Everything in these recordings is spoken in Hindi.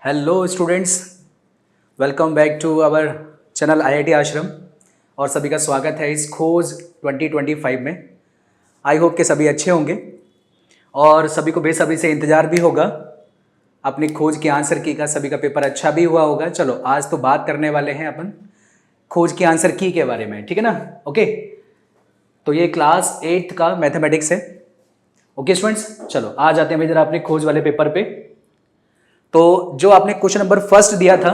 Hello students, welcome back to our channel IIT Ashram और सभी का स्वागत है इस खोज 2025 में। आई होप के सभी अच्छे होंगे और सभी को बेसब्री से इंतज़ार भी होगा अपनी खोज के आंसर की का। सभी का पेपर अच्छा भी हुआ होगा। चलो आज तो बात करने वाले हैं अपन खोज के आंसर की के बारे में, ठीक है ना। ओके, तो ये क्लास 8th का मैथमेटिक्स है। ओके स्टूडेंट्स, चलो आ जाते हैं भाई जरा अपने खोज वाले पेपर पे। तो जो आपने क्वेश्चन नंबर फर्स्ट दिया था,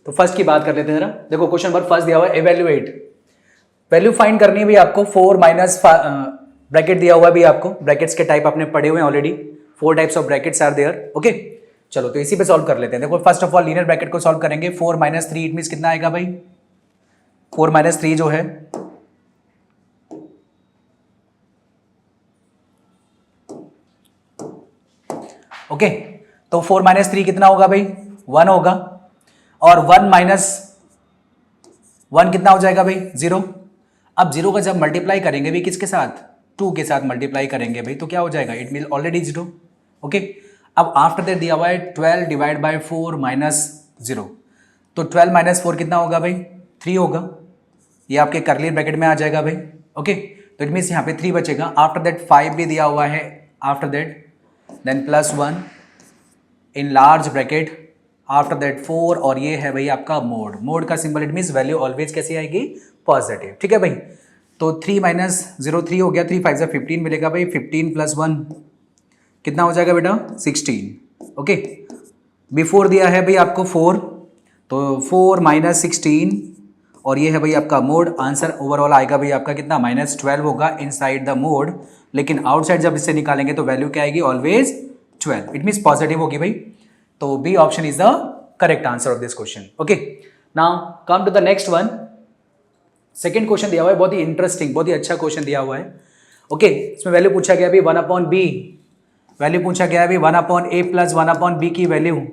तो फर्स्ट की बात कर लेते हैं जरा। देखो क्वेश्चन नंबर फर्स्ट दिया हुआ है एवेल्युएट, वैल्यू फाइंड करनी है भी आपको। 4 माइनस ब्रैकेट दिया हुआ है भी आपको। ब्रैकेट्स के टाइप आपने पढ़े हुए हैं already. 4 types of brackets are there. Okay, चलो तो इसी पे सॉल्व कर लेते हैं। देखो first of all linear bracket को सॉल्व करेंगे। 4 माइनस 3 इट मींस कितना आएगा भाई? 4 माइनस 3 जो है ओके, तो 4 माइनस 3 कितना होगा भाई? 1 होगा। और 1 माइनस 1 कितना हो जाएगा भाई? 0। अब 0 का जब मल्टीप्लाई करेंगे भाई किसके साथ? 2 के साथ मल्टीप्लाई करेंगे भाई, तो क्या हो जाएगा? It mean already 0। ओके, अब आफ्टर दैट दिया हुआ है 12 डिवाइड बाय 4 माइनस 0। तो 12 माइनस 4 कितना होगा भाई? 3 होगा। ये आपके कर्ली ब्रैकेट में आ जाएगा भाई। ओके, तो इट मीन्स यहाँ पे 3 बचेगा। आफ्टर दैट 5 भी दिया हुआ है। After that then plus 1 in large bracket, after that 4 और ये है भाई आपका मोड। मोड का symbol it means value always कैसी आएगी? पॉजिटिव। ठीक है भाई, तो 3 माइनस 0 3 हो गया। 3 5 से 15 मिलेगा भाई। 15 प्लस 1 कितना हो जाएगा बेटा? 16। ओके, बिफोर दिया है भाई आपको 4, तो 4 माइनस 16 और ये है भाई आपका मोड। आंसर ओवरऑल आएगा भाई आपका कितना? -12 होगा इनसाइड द मोड। लेकिन आउटसाइड जब इससे निकालेंगे तो वैल्यू क्या आएगी? ऑलवेज 12। इट मीन्स पॉजिटिव होगी भाई। तो B option is the correct answer of this question. Okay, now come to the next one. Second question दिया हुआ है, बहुत ही इंटरेस्टिंग, बहुत ही अच्छा क्वेश्चन दिया हुआ है। ओके, इसमें वैल्यू पूछा गया अभी 1/b, वैल्यू पूछा गया अभी 1/a प्लस 1/b की वैल्यू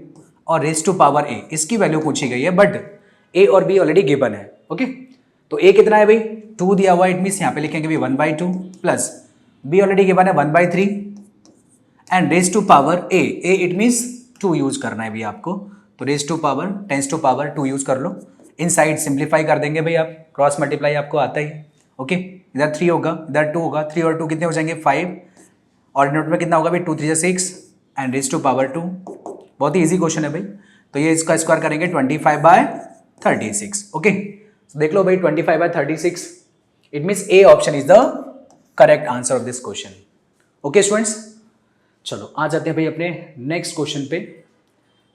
और रेज टू पावर a, इसकी वैल्यू पूछी गई है। बट a और b ऑलरेडी गिवन है। ओके, तो a कितना है भाई? 2 दिया हुआ है। इट मीन्स यहाँ पे लिखेंगे भी 1/2 प्लस b ऑलरेडी गिवन है 1/3 and raise to power a it means 2 use करना है भी आपको। तो raise to power 10 to power 2 use कर लो। इनसाइड सिंप्लीफाई कर देंगे भाई आप, क्रॉस मल्टीप्लाई आपको आता ही। ओके, इधर 3 होगा, इधर 2 होगा। 3 और 2 कितने हो जाएंगे? 5 और डिनोट में कितना होगा भाई? 2 3 6 एंड रेज टू पावर 2। बहुत ही इजी क्वेश्चन है भाई। तो ये इसका स्क्वायर करेंगे 25/36। ओके, देख लो भाई 25/36 it means A option is the correct answer of this question. Okay students, चलो आ जाते हैं भाई अपने नेक्स्ट क्वेश्चन पे।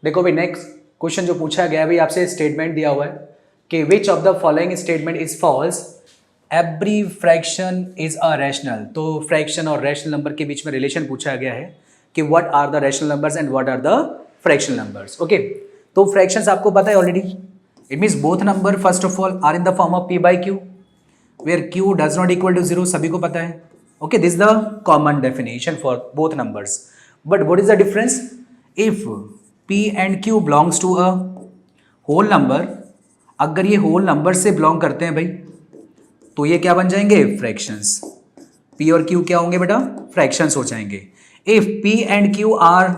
देखो भाई नेक्स्ट क्वेश्चन जो पूछा गया है भाई आपसे, स्टेटमेंट दिया हुआ है कि which of the following statement is false, every fraction is a rational. तो फ्रैक्शन और रैशनल नंबर के बीच में रिलेशन पूछा गया है कि what are the rational numbers and what are the fractional numbers. Okay, तो फ्रैक्शंस आपको पता है already. It means both number first of all are in the form of p/q where q does not equal to 0, सभी को पता है। Okay, this is the common definition for both numbers. But what is the difference? If p and q belongs to a whole number, अगर ये whole number से belong करते हैं भाई, तो ये क्या बन जाएंगे? fractions. p और q क्या होंगे बेटा? fractions हो जाएंगे। If p and q are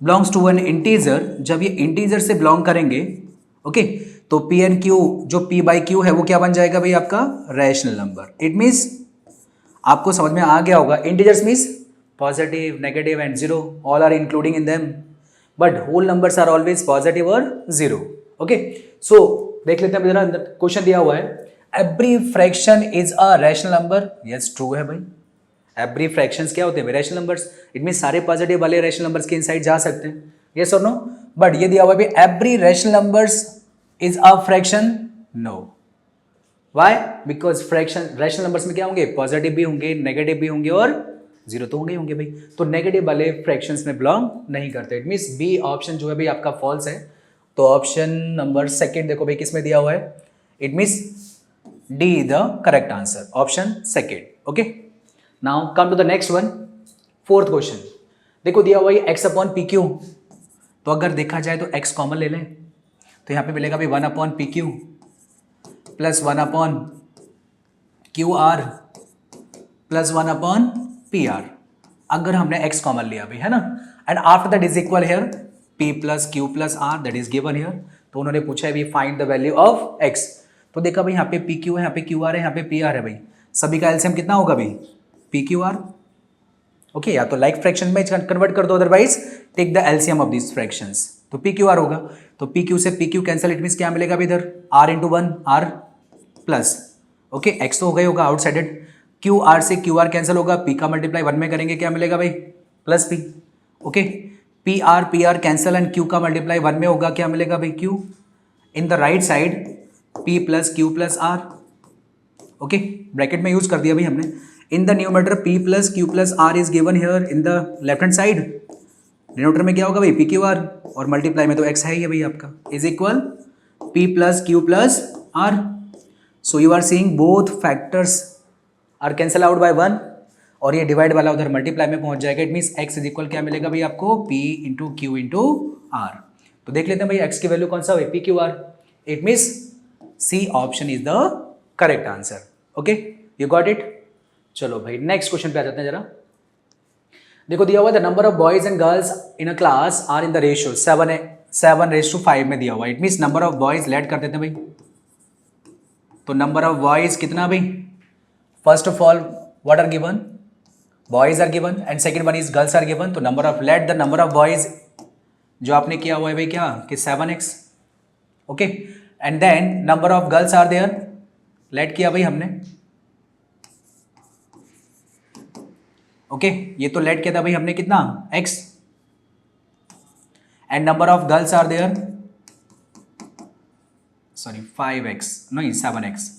belongs to an integer, जब ये integer से belong करेंगे, okay, तो P एंड Q जो P/Q है वो क्या बन जाएगा भाई आपका? Rational number. इट मीन्स आपको समझ में आ गया होगा, integers means positive, negative and 0 all are including in them, but whole numbers are always positive और 0। ओके, सो देख लेते हैं जरा, क्वेश्चन दिया हुआ है every fraction is a rational number. Yes, true है भाई। एवरी फ्रैक्शंस क्या होते हैं? Rational numbers. इट मीन्स सारे पॉजिटिव वाले रैशनल नंबर्स के इनसाइड जा सकते हैं। यस और नो? बट ये दिया हुआ है every rational numbers is a fraction? No. Why? Because fraction rational numbers में क्या होंगे? पॉजिटिव भी होंगे, नेगेटिव भी होंगे और 0 तो होंगे भाई। तो नेगेटिव वाले फ्रैक्शंस में बिलोंग नहीं करते। इट मीन्स बी ऑप्शन जो है भाई आपका फॉल्स है। तो ऑप्शन नंबर सेकेंड देखो भाई किसमें दिया हुआ है? It means D the correct answer, option second. Okay, now come to the next one, fourth question. देखो दिया हुआ है x/pq, तो अगर देखा जाए तो x कॉमन ले लें तो यहाँ पे मिलेगा भाई 1/pq plus 1/qr plus 1/pr। अगर हमने x कॉमन लिया भाई, है ना, and after that is equal here P plus Q plus R that is given here. तो उन्होंने पूछा है we find the value of x। तो देखा भाई यहाँ पे पी क्यू है, यहाँ पे क्यू आर है, यहाँ पे पी आर है भाई। सभी का एलसीएम कितना होगा भाई? P Q are. ओके, या तो लाइक फ्रैक्शन में कन्वर्ट कर दो, otherwise take the LCM of this fractions. तो पी क्यू आर होगा, तो पी क्यू से P Q cancel, it means क्या मिलेगा भाई इधर? R into one R plus, okay X तो हो गई होगा आउटसाइडेड। क्यू आर से क्यू आर कैंसिल होगा, पी का मल्टीप्लाई वन में करेंगे क्या मिलेगा भाई? Plus P. Okay, P R cancel and Q का मल्टीप्लाई वन में होगा, क्या मिलेगा भाई? Q. In the right side P plus Q plus R, okay bracket में यूज कर दिया भाई हमने। In the numerator P plus Q plus R is given here in the left hand side. Denominator में क्या होगा भाई? पी क्यू आर, और मल्टीप्लाई में तो एक्स है ही भाई आपका, is equal P plus Q plus R. So you are seeing both factors are cancel out by one, और ये डिवाइड वाला उधर मल्टीप्लाई में पहुंच जाएगा। It means X is equal क्या मिलेगा भाई आपको? P into Q into R. तो देख लेते हैं भाई एक्स की वैल्यू कौन सा है? P Q R. It means C option is the correct answer. Okay, you got it. चलो भाई नेक्स्ट क्वेश्चन पे आ जाते हैं जरा। देखो दिया हुआ the number of boys and girls in a class are in the ratio 7:5 में दिया हुआ। It means number of boys let कर देते हैं भाई। तो नंबर ऑफ बॉयज कितना भाई? First of all what are given? Boys are given and second one is girls are given. तो number of let the number of boys जो आपने किया हुआ है भाई क्या कि 7x, okay and then number of girls are there, let किया भाई हमने, ओके ये तो लेट किया था भाई हमने कितना? x and number of girls are there, sorry 5x नहीं 7x,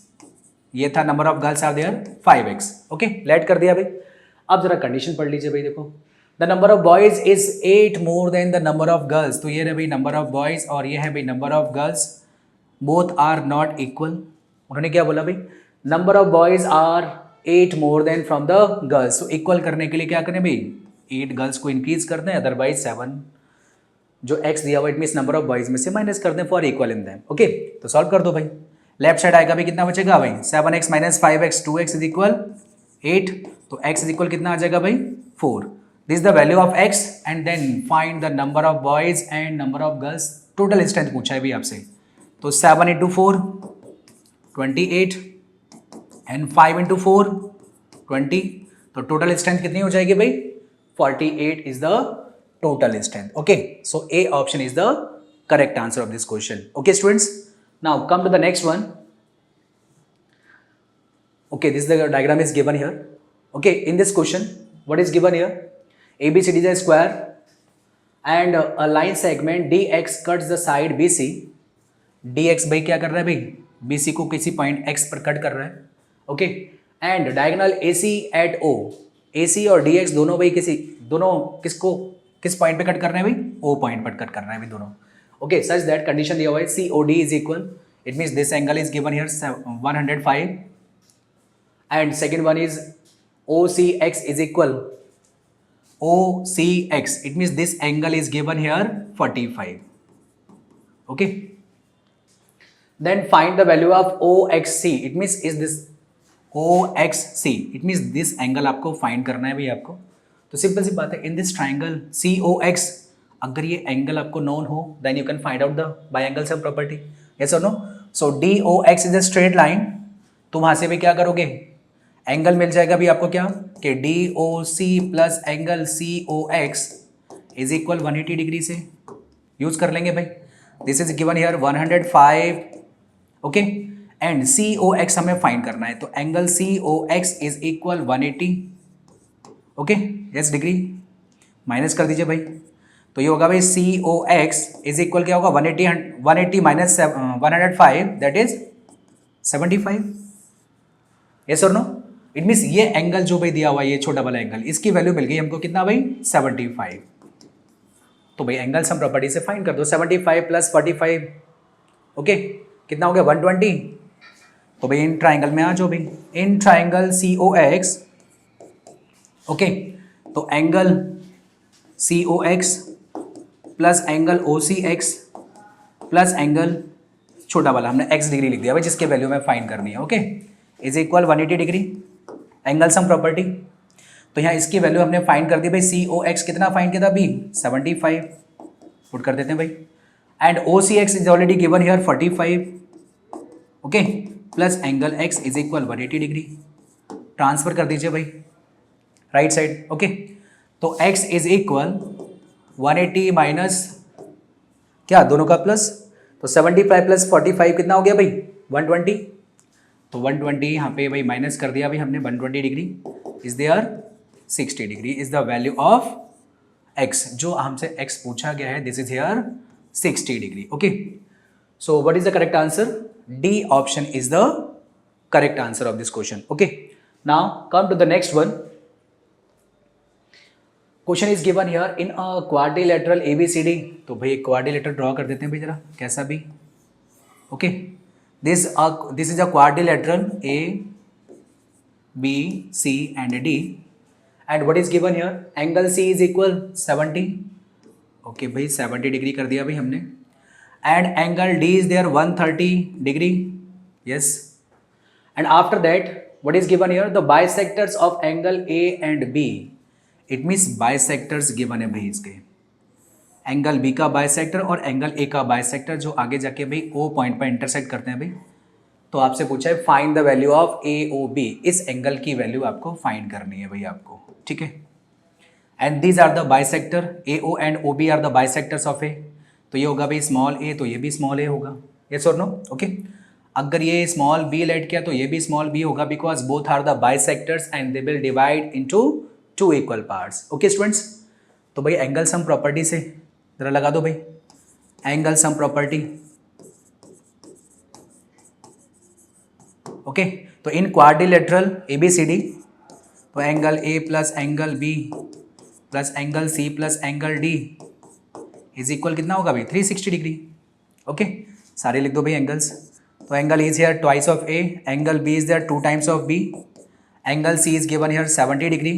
ये था number of girls are there 5x, okay let कर दिया भाई। अब जरा कंडीशन पढ़ लीजिए भाई। देखो the number of boys is 8 more then the number of girls. तो ये है भाई नंबर ऑफ बॉयज और ये है भाई number of girls, both are not equal. उन्होंने क्या बोला भाई? Number of boys are 8 more then from the girls. तो इक्वल करने के लिए क्या करें भाई? 8 गर्ल्स को इंक्रीज कर दें, अदरवाइज 7 जो x दिया हुआ it means number of boys में से माइनस कर दें for equal in them. Okay तो सॉल्व कर दो भाई। लेफ्ट साइड आएगा भाई कितना बचेगा भाई? 7x minus 5x 2x is equal 8। तो x इज इक्वल कितना आ जाएगा भाई? 4। This is the value of x and then find the number of boys and number of girls. Total strength पूछा है भाई आपसे। तो 7 इंटू 4 28 एंड 5 इंटू 4 20। तो टोटल स्ट्रेंथ कितनी हो जाएगी भाई? 48 is the total strength. Okay, so A option is the correct answer of this question. Okay students, now come to the next one. Okay, this is the diagram is given here. Okay, in this question what is given here? ABCD is a square and a line segment DX cuts the side BC. DX भाई क्या कर रहा है भाई? BC को किसी पॉइंट X पर कट कर रहा है। Okay and diagonal AC at O. AC और DX दोनों भाई दोनों किसको किस पॉइंट पे कट कर रहे हैं भाई? ओ पॉइंट पर कट कर रहे हैं भाई दोनों। ओके सच दैट कंडीशन दिया हुआ है COD is equal, it means this angle is given here 105 and second one is OCX is equal OCX, it means this angle is given here 45। Okay then find the value of OXC, it means is this OXC, it means this angle आपको फाइंड करना है भाई आपको। तो सिंपल सी बात है, इन दिस ट्राइंगल COX अगर ये एंगल आपको नोन हो then you can find out the by angle sum property, yes और no. So DOX is a straight line, तो वहां से भी क्या करोगे? एंगल मिल जाएगा भी आपको क्या कि DOC plus angle COX is equal 180 degree से यूज कर लेंगे भाई। This is given here 105, okay and COX हमें फाइंड करना है, तो angle COX is equal 180, okay yes degree minus कर दीजिए भाई। तो ये होगा भाई COX इज इक्वल क्या होगा? 180 माइनस 105 दैट इज 75, यस और नो। इट मीन्स ये एंगल जो भाई दिया हुआ है ये छोटा वाला एंगल, इसकी वैल्यू मिल गई हमको कितना भाई? 75। तो भाई एंगल सम प्रॉपर्टी से फाइंड कर दो। 75 प्लस 45 ओके कितना हो गया? 120। तो भाई इन ट्राइंगल में आ जाओ भाई, इन ट्राइंगल COX, ओके तो angle COX plus angle OCX plus angle छोटा वाला हमने x डिग्री लिख दिया भाई जिसके वैल्यू में फाइंड करनी है, okay is equal 180 degree angle sum property. तो यहाँ इसकी वैल्यू हमने फाइंड कर दी भाई। COX कितना फाइंड किया था अभी? 75, पुट कर देते हैं भाई. And OCX is already given here 45. Okay, plus angle x is equal 180 degree. Transfer कर दीजिए भाई राइट साइड. ओके, तो x इज इक्वल 180 माइनस क्या दोनों का प्लस, तो 75 प्लस 45 कितना हो गया भाई 120. तो 120 यहाँ पे भाई माइनस कर दिया भाई हमने 120 degree is there 60 degree is the value of x. जो हमसे x पूछा गया है this is here 60 degree. Okay, so what is the correct answer? D option is the correct answer of this question. Okay, now come to the next one. Question is given here in a quadrilateral ABCD. तो भाई क्वाड्रिलेटरल ड्रॉ कर देते हैं भाई जरा कैसा भी. Okay, this is a quadrilateral A B C and D and what is given here? Angle C is equal 70. Okay भाई 70 डिग्री कर दिया भाई हमने. And angle D is there 130 degree. yes. and after that what is given here? The bisectors of angle A and B. it means bisectors given है भाई इसके. एंगल B का बाइसेक्टर और एंगल A का बाइसेक्टर जो आगे जाके भाई O पॉइंट पर इंटरसेक्ट करते हैं भाई. तो आपसे पूछा है find the value of AOB. इस एंगल की वैल्यू आपको फाइंड करनी है भाई आपको. ठीक है, and these are the bisector. AO and OB are the bisectors of A. तो ये होगा भाई स्मॉल a, तो ये भी स्मॉल a होगा. यस और नो? ओके, अगर ये स्मॉल b लेट किया तो ये भी स्मॉल b होगा because both are the bisectors and they will divide into 2 equal parts. Okay students, तो भाई एंगल सम प्रॉपर्टी से जरा लगा दो भाई. Angle sum property. ओके, तो इन क्वाड्रिलेटरल ABCD तो angle A plus angle B plus angle C plus angle D is equal कितना होगा भाई 360 डिग्री. ओके, सारे लिख दो भाई एंगल्स. तो angle is here twice of A, angle B is there 2 times of B, angle C is given here 70 degree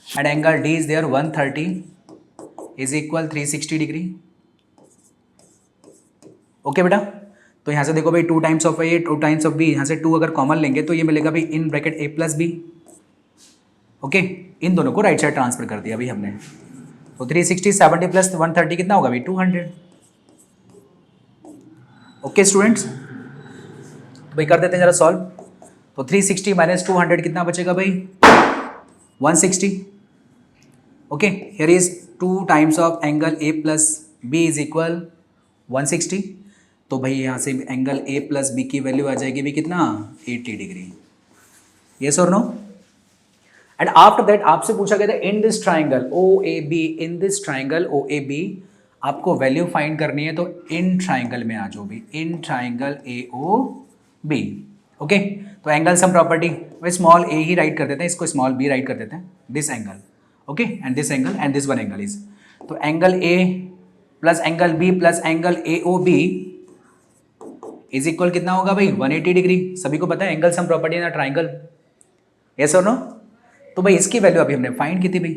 and angle D is there 130 is equal 360 degree. Okay बेटा, तो यहाँ से देखो भाई 2 times of A 2 times of B, यहाँ से 2 अगर कॉमन लेंगे तो ये मिलेगा भाई in bracket A plus B. Okay, इन दोनों को राइट साइड ट्रांसफर कर दिया भाई हमने. तो 360 70 प्लस 130 कितना होगा भाई 200. ओके स्टूडेंट्स, तो भाई कर देते हैं जरा सॉल्व. तो 360 माइनस 200 कितना बचेगा भाई 160. Okay, here is 2 times of angle A plus B is equal 160. तो भाई यहाँ से एंगल A प्लस B की वैल्यू आ जाएगी भी कितना 80 डिग्री. यस और नो? एंड आफ्टर दैट आपसे पूछा गया था in this triangle OAB, in this triangle OAB आपको वैल्यू फाइंड करनी है. तो इन ट्राइंगल में आ जाओ भी, इन ट्राइंगल AOB. ओके, तो एंगल सम प्रॉपर्टी भाई स्मॉल a ही राइट कर देते हैं, इसको स्मॉल b राइट कर देते हैं. This angle okay and this angle and this one angle is, तो angle A plus angle B plus angle AOB is equal कितना होगा भाई 180 डिग्री. सभी को पता है एंगल सम प्रॉपर्टी है ना ट्राइंगल. यस और नो? तो भाई इसकी वैल्यू अभी हमने फाइंड की थी भाई,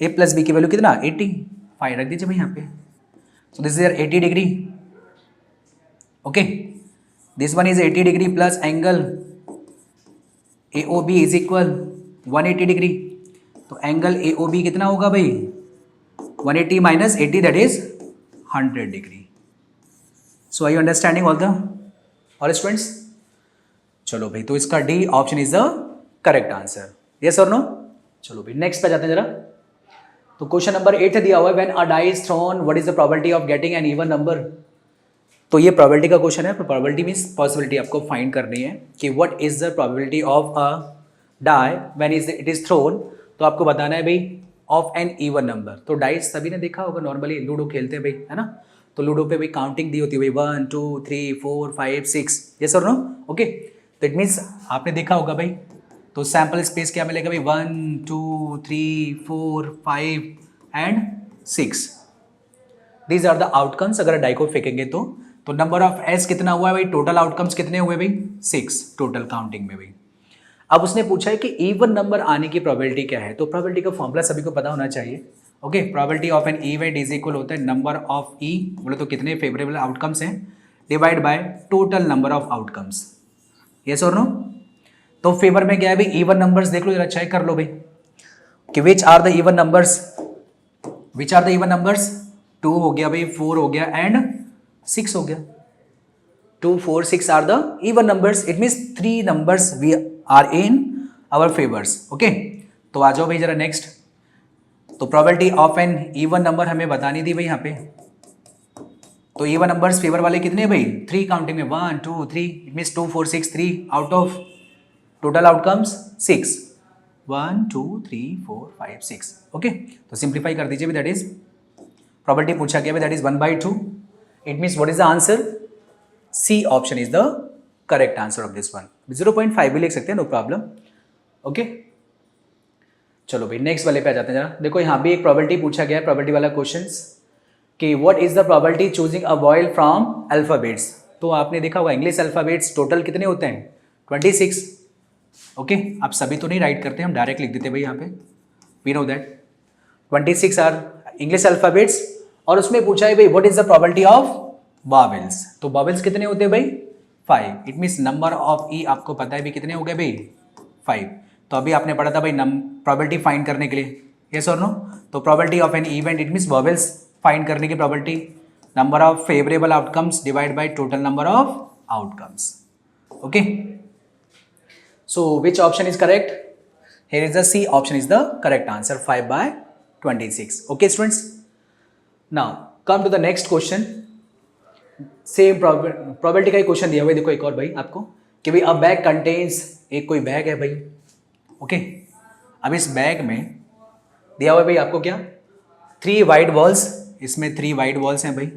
A प्लस B की वैल्यू कितना 80. फाइंड रख दीजिए भाई यहाँ पे. So this is 80 degree. Okay, this one is 80 degree plus angle AOB is equal 180 degree. तो एंगल AOB कितना होगा भाई 180 minus 80 that is 100 degree. So are you understanding all all students? चलो भाई, तो इसका D option is the correct answer. Yes और नो? चलो भाई नेक्स्ट पे जाते हैं जरा. तो क्वेश्चन नंबर 8 दिया हुआ है when a die is thrown what is the probability of getting an even number. तो ये प्रोबेबिलिटी का क्वेश्चन है. प्रोबेबिलिटी मींस पॉसिबिलिटी आपको फाइंड करनी है कि what is the probability of a die when it is thrown. तो आपको बताना है भाई ऑफ एन इवन नंबर. तो डाइस सभी ने देखा होगा, नॉर्मली लूडो खेलते हैं भाई, है ना. तो लूडो पे भाई काउंटिंग दी होती है भाई 1 2 3 4 5 6. यस और नो? ओके, तो इट मीन्स आपने देखा होगा भाई. तो सैम्पल स्पेस क्या मिलेगा भाई 1 2 3 4 5 and 6. These are the outcomes. अगर डाई को फेंकेंगे तो नंबर ऑफ एस कितना हुआ है भाई, टोटल आउटकम्स कितने हुए भाई 6 टोटल काउंटिंग में भाई. अब उसने पूछा है कि इवन नंबर आने की प्रोबेबिलिटी क्या है. तो प्रोबेबिलिटी का फॉर्मूला सभी को पता होना चाहिए. Okay, probability of an event is equal होता है नंबर ऑफ ई, बोले तो कितने फेवरेबल आउटकम्स हैं, divide by total number of outcomes. Yes और नो? तो फेवर में क्या है भाई इवन नंबर्स. देख लो जरा, चेक कर लो भाई कि which are the even numbers. Which are the even numbers 2 हो गया भाई, 4 हो गया एंड 6 हो गया. 2, 4, 6 are the even numbers. It means 3 numbers we are in our favours. Okay, तो आ जाओ भाई जरा नेक्स्ट. तो probability of an even number हमें बतानी थी भाई यहाँ पे. तो इवन नंबर्स फेवर वाले कितने हैं भाई? 3 काउंटिंग में 1, 2, 3. It means 2, 4, 6, 3 out of total outcomes 6. 1, 2, 3, 4, 5, 6. Okay, तो सिंप्लीफाई कर दीजिए. दैट इज प्रोबेबिलिटी पूछा गया, that is 1/2. It means what is the answer? C option is the correct answer of this one. 0.5 भी लिख सकते हैं, नो प्रॉब्लम. ओके, चलो भाई नेक्स्ट वाले पे आ जाते हैं जरा. देखो यहाँ भी एक प्रोबेबिलिटी पूछा गया है, प्रोबेबिलिटी वाला क्वेश्चंस कि what is the probability choosing a vial from alphabets. तो आपने देखा होगा इंग्लिश अल्फाबेट्स टोटल कितने होते हैं? 26. ओके, आप सभी तो नहीं राइट करते, हम डायरेक्ट लिख देते भाई यहाँ पे. We know that 26 are English alphabets. और उसमें पूछा है भाई what is the probability of vowels. तो वॉवेल्स कितने होते हैं भाई? 5. It means number of E आपको पता है भी कितने हो गए भाई? 5. तो अभी आपने पढ़ा था भाई प्रोबेबिलिटी फाइंड करने के लिए, यस और नो. तो probability of an event, it means vowels find करने की probability, number of favourable outcomes divide by total number of outcomes. Okay, so which option is correct? Here is the C option is the correct answer, 5/26. Okay students, now come to the next question. Same probability का ही क्वेश्चन दिया हुआ है. देखो एक और भाई आपको कि भाई अ बैग कंटेन्स, एक कोई बैग है भाई. ओके, अब इस बैग में दिया हुआ है भाई आपको क्या? 3 वाइट बॉल्स. इसमें 3 वाइट बॉल्स हैं भाई.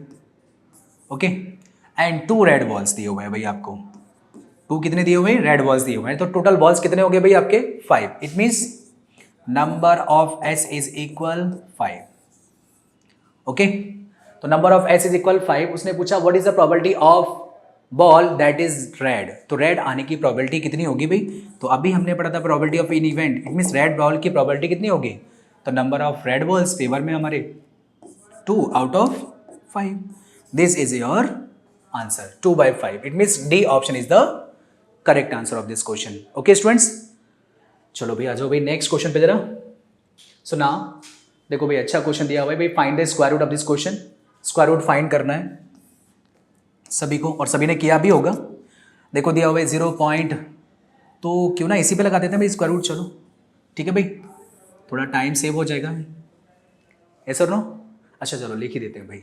ओके, एंड 2 रेड बॉल्स दिए हुए हैं भाई आपको. 2 कितने दिए हुए हैं? रेड बॉल्स दिए हुए हैं. तो टोटल बॉल्स कितने हो गए भाई आपके? 5. It means number of S is equal 5. Okay, तो number of S is equal 5. उसने पूछा what is the probability of ball that is red. तो रेड आने की प्रोबेबिलिटी कितनी होगी भाई? तो अभी हमने पढ़ा था probability of in event. It means red ball की प्रोबेबिलिटी कितनी होगी? तो number of red balls favour में हमारे 2 out of 5. This is your answer, 2/5. It means D option is the correct answer of this question. Okay students, चलो भाई आ जाओ भाई नेक्स्ट क्वेश्चन पे जरा. सो ना देखो भाई अच्छा क्वेश्चन दिया हुआ है भाई, find the square root of this question. Square root find करना है सभी को, और सभी ने किया भी होगा. देखो दिया हुआ है 0 पॉइंट, तो क्यों ना इसी पे लगा देते हैं भाई स्क्वायर रूट. चलो ठीक है भाई, थोड़ा टाइम सेव हो जाएगा. ऐसा नो, अच्छा चलो लिख ही देते हैं भाई,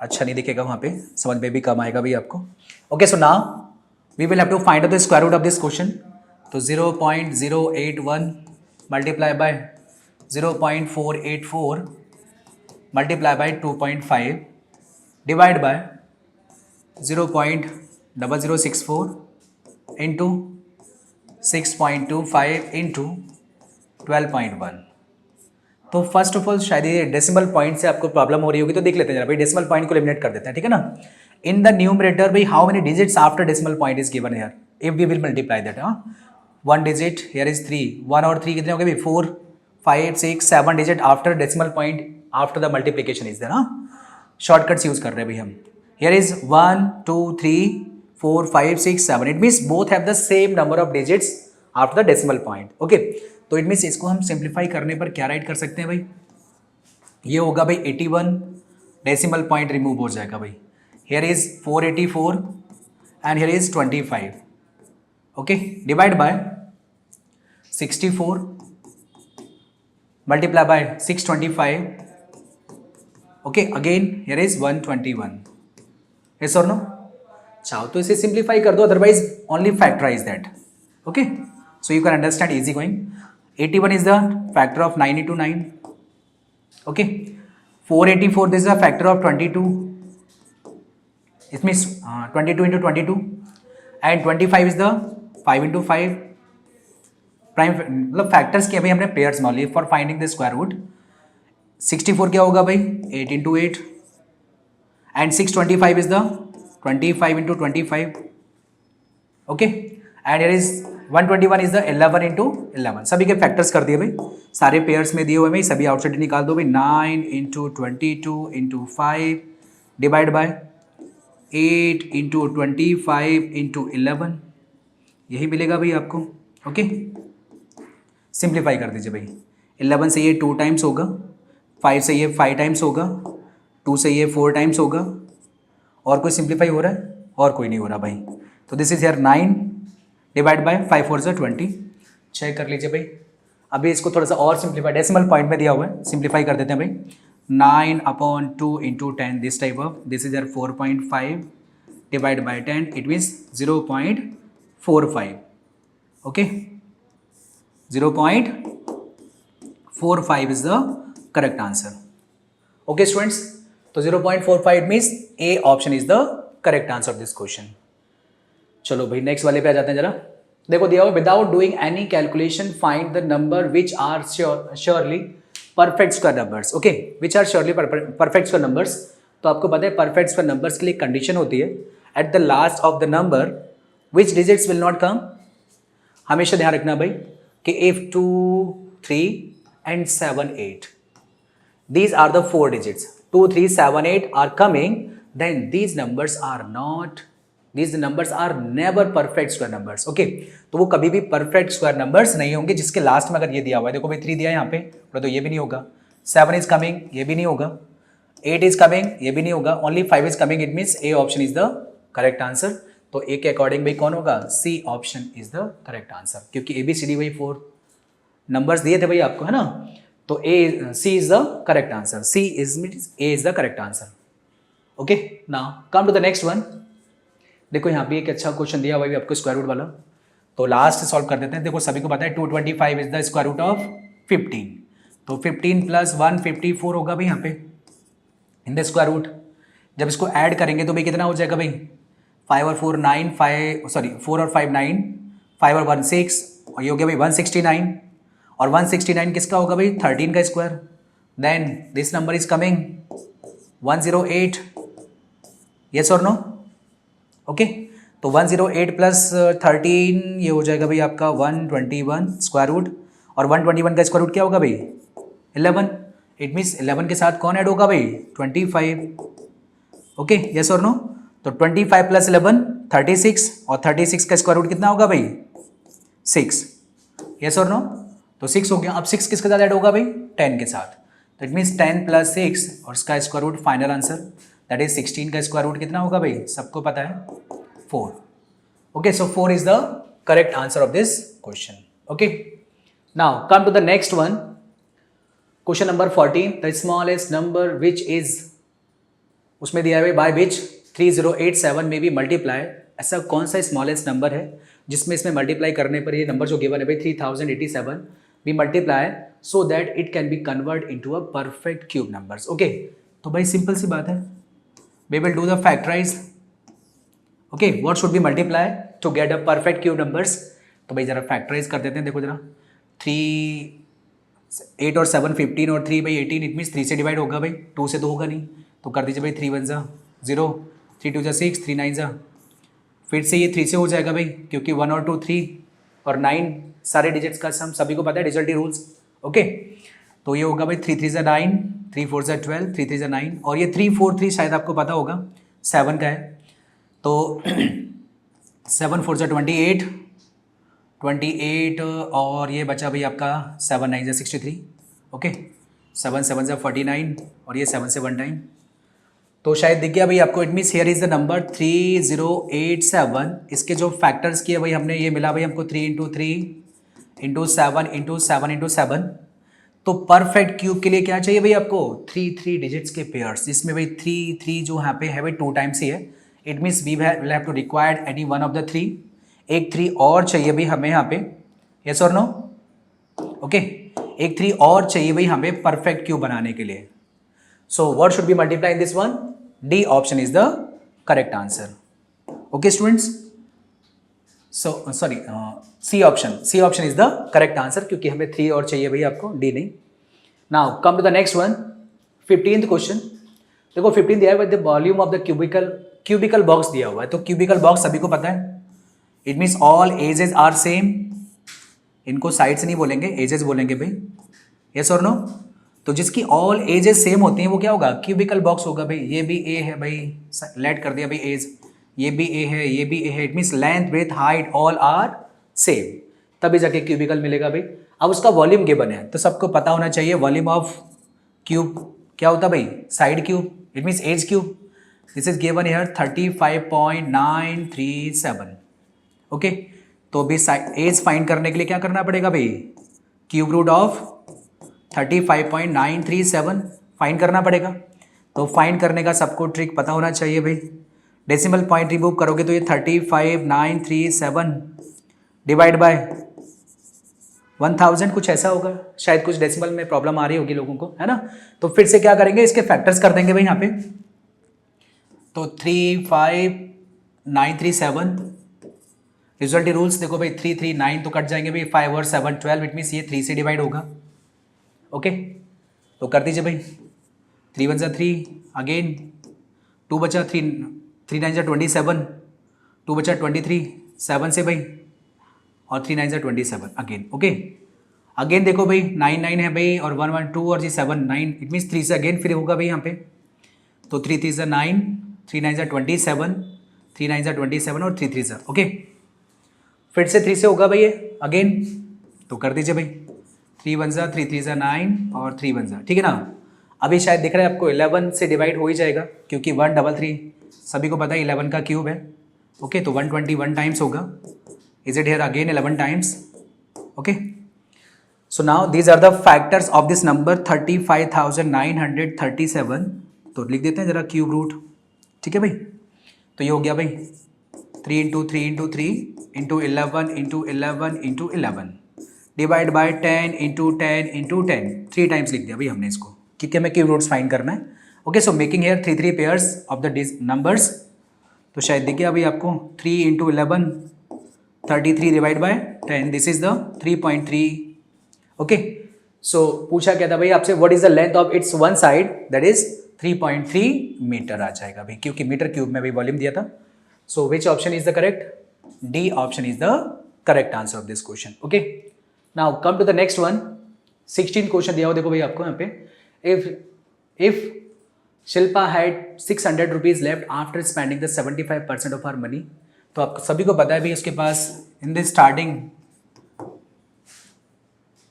अच्छा नहीं दिखेगा वहाँ पे, समझ में भी कम आएगा भाई आपको. Okay, so now we will have to find out the square root of this question. तो 0.081 multiply by 0.484 multiply by 2.5 divide by 0.0064 into 6.25 into 12.1. तो फर्स्ट ऑफ ऑल शायद ये डेसिमल पॉइंट से आपको प्रॉब्लम हो रही होगी, तो देख लेते हैं जरा भाई. डेसिमल पॉइंट को एलिमिनेट कर देते हैं, ठीक है ना. In the numerator, by how many digits after decimal point is given here? If we will multiply that, 1 digit here is 3. 1 और 3 कितने हो गए? 4, 5, 6, 7 digit after decimal point after the multiplication is there. Shortcuts use कर रहे हैं भाई हम. Here is 1, 2, 3, 4, 5, 6, 7. It means both have the same number of digits after the decimal point. Okay, तो it means इसको हम सिंप्लीफाई करने पर क्या राइट कर सकते हैं भाई? ये होगा भाई 81, डेसिमल पॉइंट रिमूव हो जाएगा भाई. Here is 484 and here is 25. Okay, divide by 64 multiply by 625. Okay, again here is 121. Yes or no? चाहो तो इसे सिंप्लीफाई कर दो, otherwise only factorise that. Okay, so you can understand easy going. 81 is the factor of 9 into 9. Okay, 484 this is the factor of 22. It means 22 into 22 and 25 is the 5 into 5. Prime मतलब फैक्टर्स किया भाई हमने पेयर्स में only for finding the square root. 64 क्या होगा भाई? 8 into 8 and 625 is the 25 into 25. Okay, and here is 121 is the 11 into 11. सभी के फैक्टर्स कर दिए भाई, सारे पेयर्स में दिए हुए भाई, सभी आउटसाइड निकाल दो भाई. 9 into 22 into 5 divide by 8 into 25 into 11, यही मिलेगा भाई आपको. ओके, सिंप्लीफाई कर दीजिए भाई. 11 से ये 2 टाइम्स होगा, 5 से ये 5 टाइम्स होगा, 2 से ये 4 टाइम्स होगा, और कोई सिंप्लीफाई हो रहा है? और कोई नहीं हो रहा भाई। तो this is here 9 divide by 5 4 20। Check कर लीजिए भाई। अभी इसको थोड़ा सा और सिंप्लीफाई, डेसिमल पॉइंट में दिया हुआ है, सिंप्लीफाई कर देते हैं भाई। 9/2 into 10 this type of, this is here 4.5 divide by 10, it means 0.45। Okay, 0.45 is the correct answer. Okay students, तो 0.45 means A option is the correct answer of this question. चलो भाई नेक्स्ट वाले पे आ जाते हैं जरा। देखो दिया हुआ, without doing any calculation find the number which are surely perfect square numbers. Okay, which are surely perfect square numbers. तो आपको पता है परफेक्ट स्क्वायर नंबर्स के लिए कंडीशन होती है at the last of the number which digits will not come. हमेशा ध्यान रखना भाई कि if 2 3 and 7 8 these are the 4 digits, 2 3 7 8 are coming, then these numbers are never perfect square numbers. Okay, तो वो कभी भी perfect square numbers नहीं होंगे जिसके लास्ट में अगर ये दिया हुआ है, देखो भाई 3 दिया है यहाँ पे, तो ये भी नहीं होगा, 7 is coming, ये भी नहीं होगा, 8 is coming, ये भी नहीं होगा, only 5 is coming, it means A option is the correct answer. तो A के अकॉर्डिंग भाई कौन होगा? C option is the correct answer, क्योंकि ABCD भाई 4 नंबर्स दिए थे भाई आपको, है ना। तो C is the correct answer. A is the correct answer. Okay, now come to the next one. देखो यहाँ पे एक अच्छा क्वेश्चन दिया हुआ है आपको स्क्वायर रूट वाला, तो लास्ट सॉल्व कर देते हैं। देखो सभी को पता है 225 is the square root of 15, तो 15 प्लस 1 54 होगा भाई यहाँ पे इन द स्क्वायर रूट। जब इसको ऐड करेंगे तो भाई कितना हो जाएगा भाई? 5 और 4 9, 4 और 5 9, 5 और 1 6, और ये हो गया भाई 169, और 169 किसका होगा भाई? 13 का square. Then this number is coming 108, yes और नो? ओके, तो 108 प्लस 13 ये हो जाएगा भाई आपका 121 स्क्वायर रूट, और 121 का स्क्वायर रूट क्या होगा भाई? 11। इट मीन्स 11 के साथ कौन ऐड होगा भाई? 25। ओके, यस और नो? तो 25 प्लस 11 36, और 36 का स्क्वायर रूट कितना होगा भाई? 6, यस और नो? तो 6 हो गया। अब 6 किसके साथ ऐड होगा भाई? 10 के साथ। तो इट मीन्स 10 प्लस 6 और इसका square root, final answer that is 16 का स्क्वायर रूट कितना होगा भाई? सबको पता है 4। Okay, so 4 is the correct answer of this question. Okay, now come to the next one, question number 14। The smallest number which is, उसमें दिया है बाय विच 3087 में बी मल्टीप्लाई। ऐसा कौन सा स्मॉलेस्ट नंबर है जिसमें इसमें मल्टीप्लाई करने पर ये नंबर जो गिवन है भाई 3087 be multiply so that it can be convert into a perfect cube numbers. Okay, तो भाई सिंपल सी बात है, we will do the factorise. Okay, what should be multiply to get a perfect cube numbers? तो भाई जरा फैक्टराइज कर देते हैं। देखो जरा 3 8 और 7 15 और 3 बाई 18, इट मीन्स 3 से डिवाइड होगा भाई, 2 से तो होगा नहीं, तो कर दीजिए भाई 3 1 जा 0, 3 2 जा 6, 3 9 जा, फिर से ये 3 से हो जाएगा भाई, क्योंकि 1 और 2 3 और 9 सारे डिजिट्स का सम, सभी को पता है डिजिटल रूल्स। ओके, तो ये होगा भाई 3 3 जा 9, 3 4 जा 12, 3 3 जा 9, और ये 3 4 3 शायद आपको पता होगा 7 का है, तो 7 4 जा 28, और ये बचा भाई आपका 7 9 जा 63। ओके, 7 7 जा 49, और ये 7 से 1 टाइम, तो शायद दिख गया भाई आपको। It means here is the number 3087। इसके जो फैक्टर्स किए भाई हमने, ये मिला भाई हमको 3 इंटू 3 इंटू 7 इंटू 7 इंटू 7। तो परफेक्ट क्यूब के लिए क्या चाहिए भाई आपको? 3 डिजिट्स के पेयर्स, जिसमें भाई 3 जो यहाँ पे है भाई 2 टाइम्स ही है। It means we will have to required any one of the 3। एक 3 और चाहिए भाई हमें यहाँ पे, यस और नो? ओके, एक 3 और चाहिए भाई हमें परफेक्ट क्यूब बनाने के लिए। So what should be multiply in this one? D option is the correct answer. Okay students, so sorry, C option is the correct answer, क्योंकि हमें 3 और चाहिए भाई आपको, D नहीं। Now come to the next one, 15th question। देखो 15 दिया है, the volume of the cubical box दिया हुआ है, तो cubical box सभी को पता है, it means all edges are same। इनको साइड से नहीं बोलेंगे, edges बोलेंगे भाई, yes or no? तो जिसकी ऑल एजेस सेम होती हैं वो क्या होगा? क्यूबिकल बॉक्स होगा भाई। ये भी ए है भाई, लेट कर दिया भाई एज, ये भी ए है, ये भी ए है, it means length breadth height all are same, तभी जाके क्यूबिकल मिलेगा भाई। अब उसका वॉल्यूम गिवन है, तो सबको पता होना चाहिए वॉल्यूम ऑफ क्यूब क्या होता भाई, side cube, it means edge cube. This is given here 35.937. Okay, तो अभी एज फाइंड करने के लिए क्या करना पड़ेगा भाई, क्यूब रूट ऑफ 35.937 फाइंड करना पड़ेगा. तो फाइंड करने का सबको ट्रिक पता होना चाहिए भाई. डेसिमल पॉइंट रिमूव करोगे तो ये 35,937 डिवाइड बाय 1000 कुछ ऐसा होगा, शायद कुछ डेसिमल में प्रॉब्लम आ रही होगी लोगों को, है ना. तो फिर से क्या करेंगे, इसके फैक्टर्स कर देंगे भाई यहाँ पे. तो 35,937 रिजल्ट रूल्स देखो भाई, 3 3 9 तो कट जाएंगे भाई, 5 और 7 12, इट मीन्स ये 3 से डिवाइड होगा. ओके, तो कर दीजिए भाई. 3 1 3, अगेन 2 बचा, 3 9 27, 2 बचा 23, 7 से भाई, और 3 9 27 अगेन. ओके, अगेन देखो भाई 9 9 है भाई, और 1 1 2 और जी 7 9, इट मीन्स 3 से अगेन फिर होगा भाई यहाँ पे. तो 3 3 9, 3 9 27, 3 9 27 और 3 3. ओके, फिर से 3 से होगा भाई ये अगेन, तो कर दीजिए भाई. 3 1 3 3 9 और 3 1, ठीक है ना. अभी शायद दिख रहा है आपको 11 से डिवाइड हो ही जाएगा, क्योंकि 133 सभी को पता है 11 का क्यूब है. ओके, तो 121 टाइम्स होगा. Is it here again 11 times. Okay, so now these are the factors of this number 35,937. तो लिख देते हैं जरा क्यूब रूट, ठीक है भाई. तो ये हो गया भाई 3 into 3 into 3 into 11 into 11 into 11 divide by 10 into 10 into 10. 3 times लिख दिया भाई हमने इसको, क्योंकि हमें क्यूब रूट्स फाइंड करना है. Okay, so making here 3 3 pairs of the numbers. तो शायद दिख गया भाई आपको. 3 into 11 33 divide by 10, this is the 3.3. Okay, so पूछा क्या था भाई आपसे, what is the length of its one side, that is 3.3 metre आ जाएगा भाई, क्योंकि मीटर क्यूब में भी वॉल्यूम दिया था. So which option is the correct, D option is the correct answer of this question. Okay, now come to the next one. 16 question दिया हो देखो भाई आपको यहाँ पे. if Shilpa had 600 rupees left after spending the 75% of her money. तो आप सभी को पता है भाई उसके पास in the starting